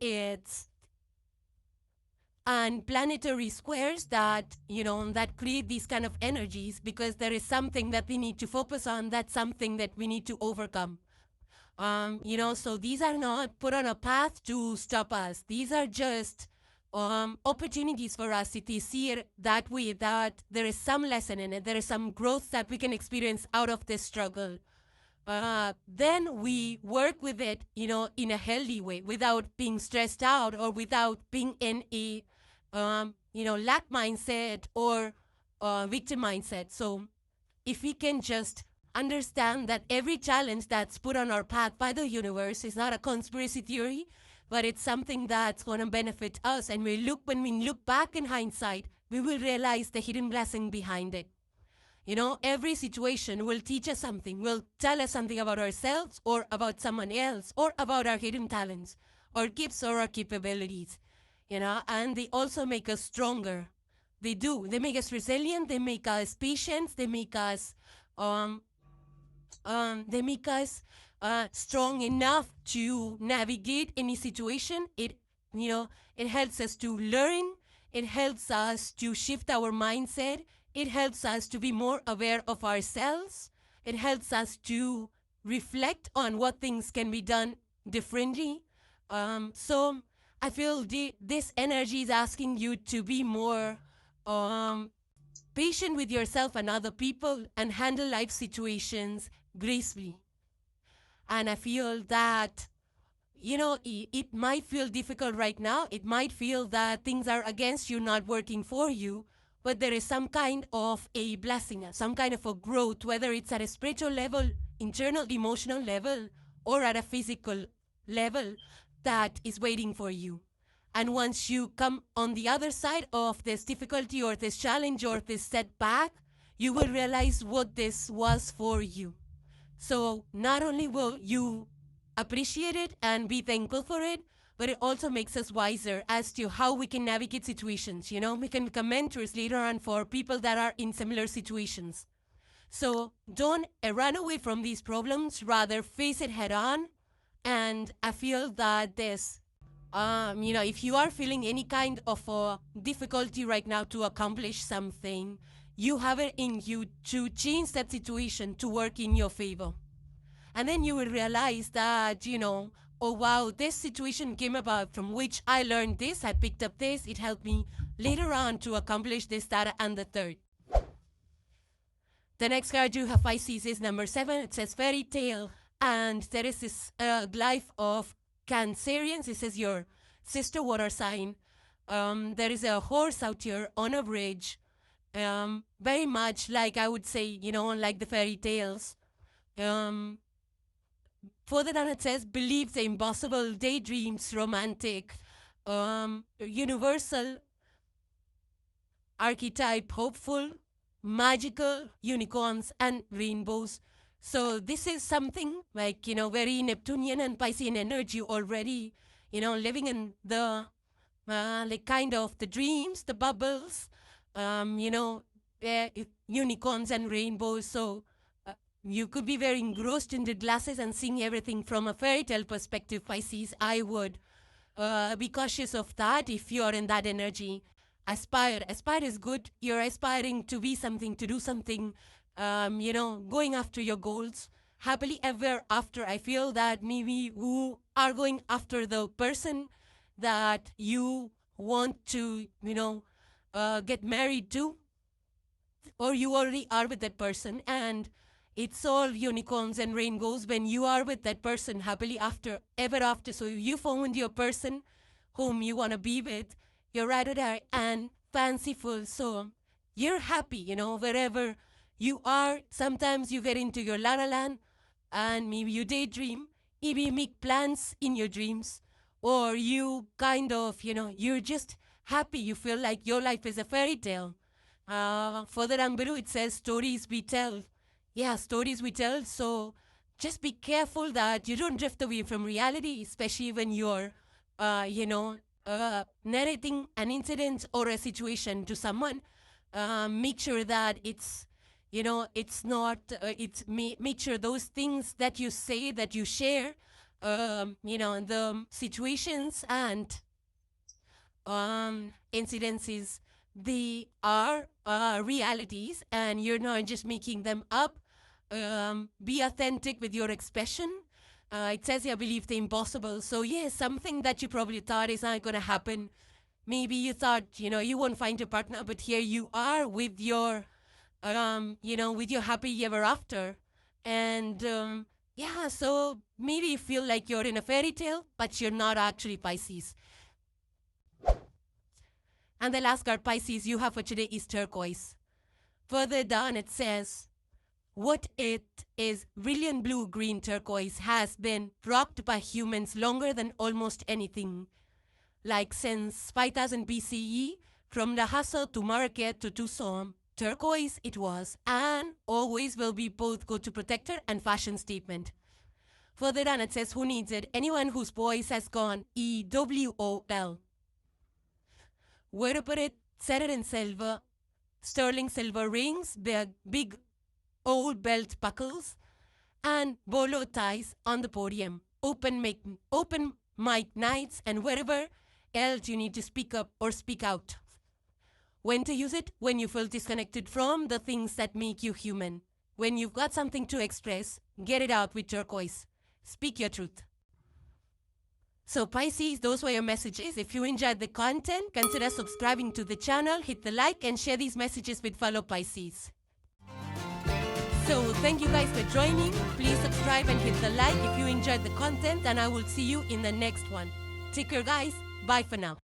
Speaker 1: planetary squares that that create these kind of energies, because there is something that we need to focus on, that's something that we need to overcome. So these are not put on a path to stop us. These are just opportunities for us, if we see it that way, that there is some lesson in it, there is some growth that we can experience out of this struggle. Then we work with it, in a healthy way, without being stressed out or without being in a, lack mindset or victim mindset. So if we can just understand that every challenge that's put on our path by the universe is not a conspiracy theory, but it's something that's going to benefit us. And when we look back in hindsight, we will realize the hidden blessing behind it. Every situation will teach us something, will tell us something about ourselves or about someone else or about our hidden talents or gifts or our capabilities, and they also make us stronger. They do. They make us resilient. They make us patient. They make us strong enough to navigate any situation. It helps us to learn. It helps us to shift our mindset. It helps us to be more aware of ourselves. It helps us to reflect on what things can be done differently. So I feel this energy is asking you to be more patient with yourself and other people and handle life situations gracefully. And I feel that, it might feel difficult right now. It might feel that things are against you, not working for you. But there is some kind of a blessing, some kind of a growth, whether it's at a spiritual level, internal, emotional level, or at a physical level, that is waiting for you. And once you come on the other side of this difficulty or this challenge or this setback, you will realize what this was for you. So not only will you appreciate it and be thankful for it, but it also makes us wiser as to how we can navigate situations. We can become mentors later on for people that are in similar situations. So don't run away from these problems, rather face it head on. And I feel that if you are feeling any kind of a difficulty right now to accomplish something, you have it in you to change that situation to work in your favor. And then you will realize that, oh wow, this situation came about from which I learned this, I picked up this, it helped me later on to accomplish this, that, and the third. The next card you have, Pisces, is number 7. It says fairy tale. And there is this glyph of Cancerians. It says your sister water sign. There is a horse out here on a bridge. Very much like, I would say, like the fairy tales. Further down it says, believes the impossible, daydreams, romantic, universal, archetype, hopeful, magical, unicorns, and rainbows. So this is something like, very Neptunian and Piscean energy already, living in the, like kind of the dreams, the bubbles, unicorns and rainbows. So you could be very engrossed in the glasses and seeing everything from a fairy tale perspective, Pisces. I would be cautious of that if you are in that energy. Aspire. Aspire is good. You're aspiring to be something, to do something, going after your goals. Happily ever after. I feel that maybe you are going after the person that you want to, get married to, or you already are with that person, and it's all unicorns and rainbows when you are with that person happily ever after. So you found your person whom you want to be with, you're right there and fanciful. So you're happy, wherever you are. Sometimes you get into your la la land and maybe you daydream, maybe you make plans in your dreams, or you kind of, you're just happy. You feel like your life is a fairy tale. Further down below, it says stories we tell. Yeah, stories we tell. So just be careful that you don't drift away from reality, especially when you're, narrating an incident or a situation to someone, make sure that it's, it's not, make sure those things that you say, that you share, the situations and incidences, they are realities and you're not just making them up. Be authentic with your expression. It says here, believe the impossible. So yes, something that you probably thought is not going to happen. Maybe you thought, you won't find a partner, but here you are with your, with your happy ever after. And yeah, so maybe you feel like you're in a fairy tale, but you're not actually, Pisces. And the last card, Pisces, you have for today is turquoise. Further down, it says, what it is, brilliant blue-green turquoise has been rocked by humans longer than almost anything. Like since 5000 BCE, from the hustle to market to Tucson, turquoise it was and always will be both go-to protector and fashion statement. Further down it says, who needs it? Anyone whose voice has gone EWOL. Where to put it? Set it in silver, sterling silver rings, big old belt buckles, and bolo ties on the podium, open mic nights, and wherever else you need to speak up or speak out. When to use it? When you feel disconnected from the things that make you human. When you've got something to express, get it out with turquoise. Speak your truth. So Pisces, those were your messages. If you enjoyed the content, consider subscribing to the channel, hit the like, and share these messages with fellow Pisces. So thank you guys for joining. Please subscribe and hit the like if you enjoyed the content, and I will see you in the next one. Take care, guys. Bye for now.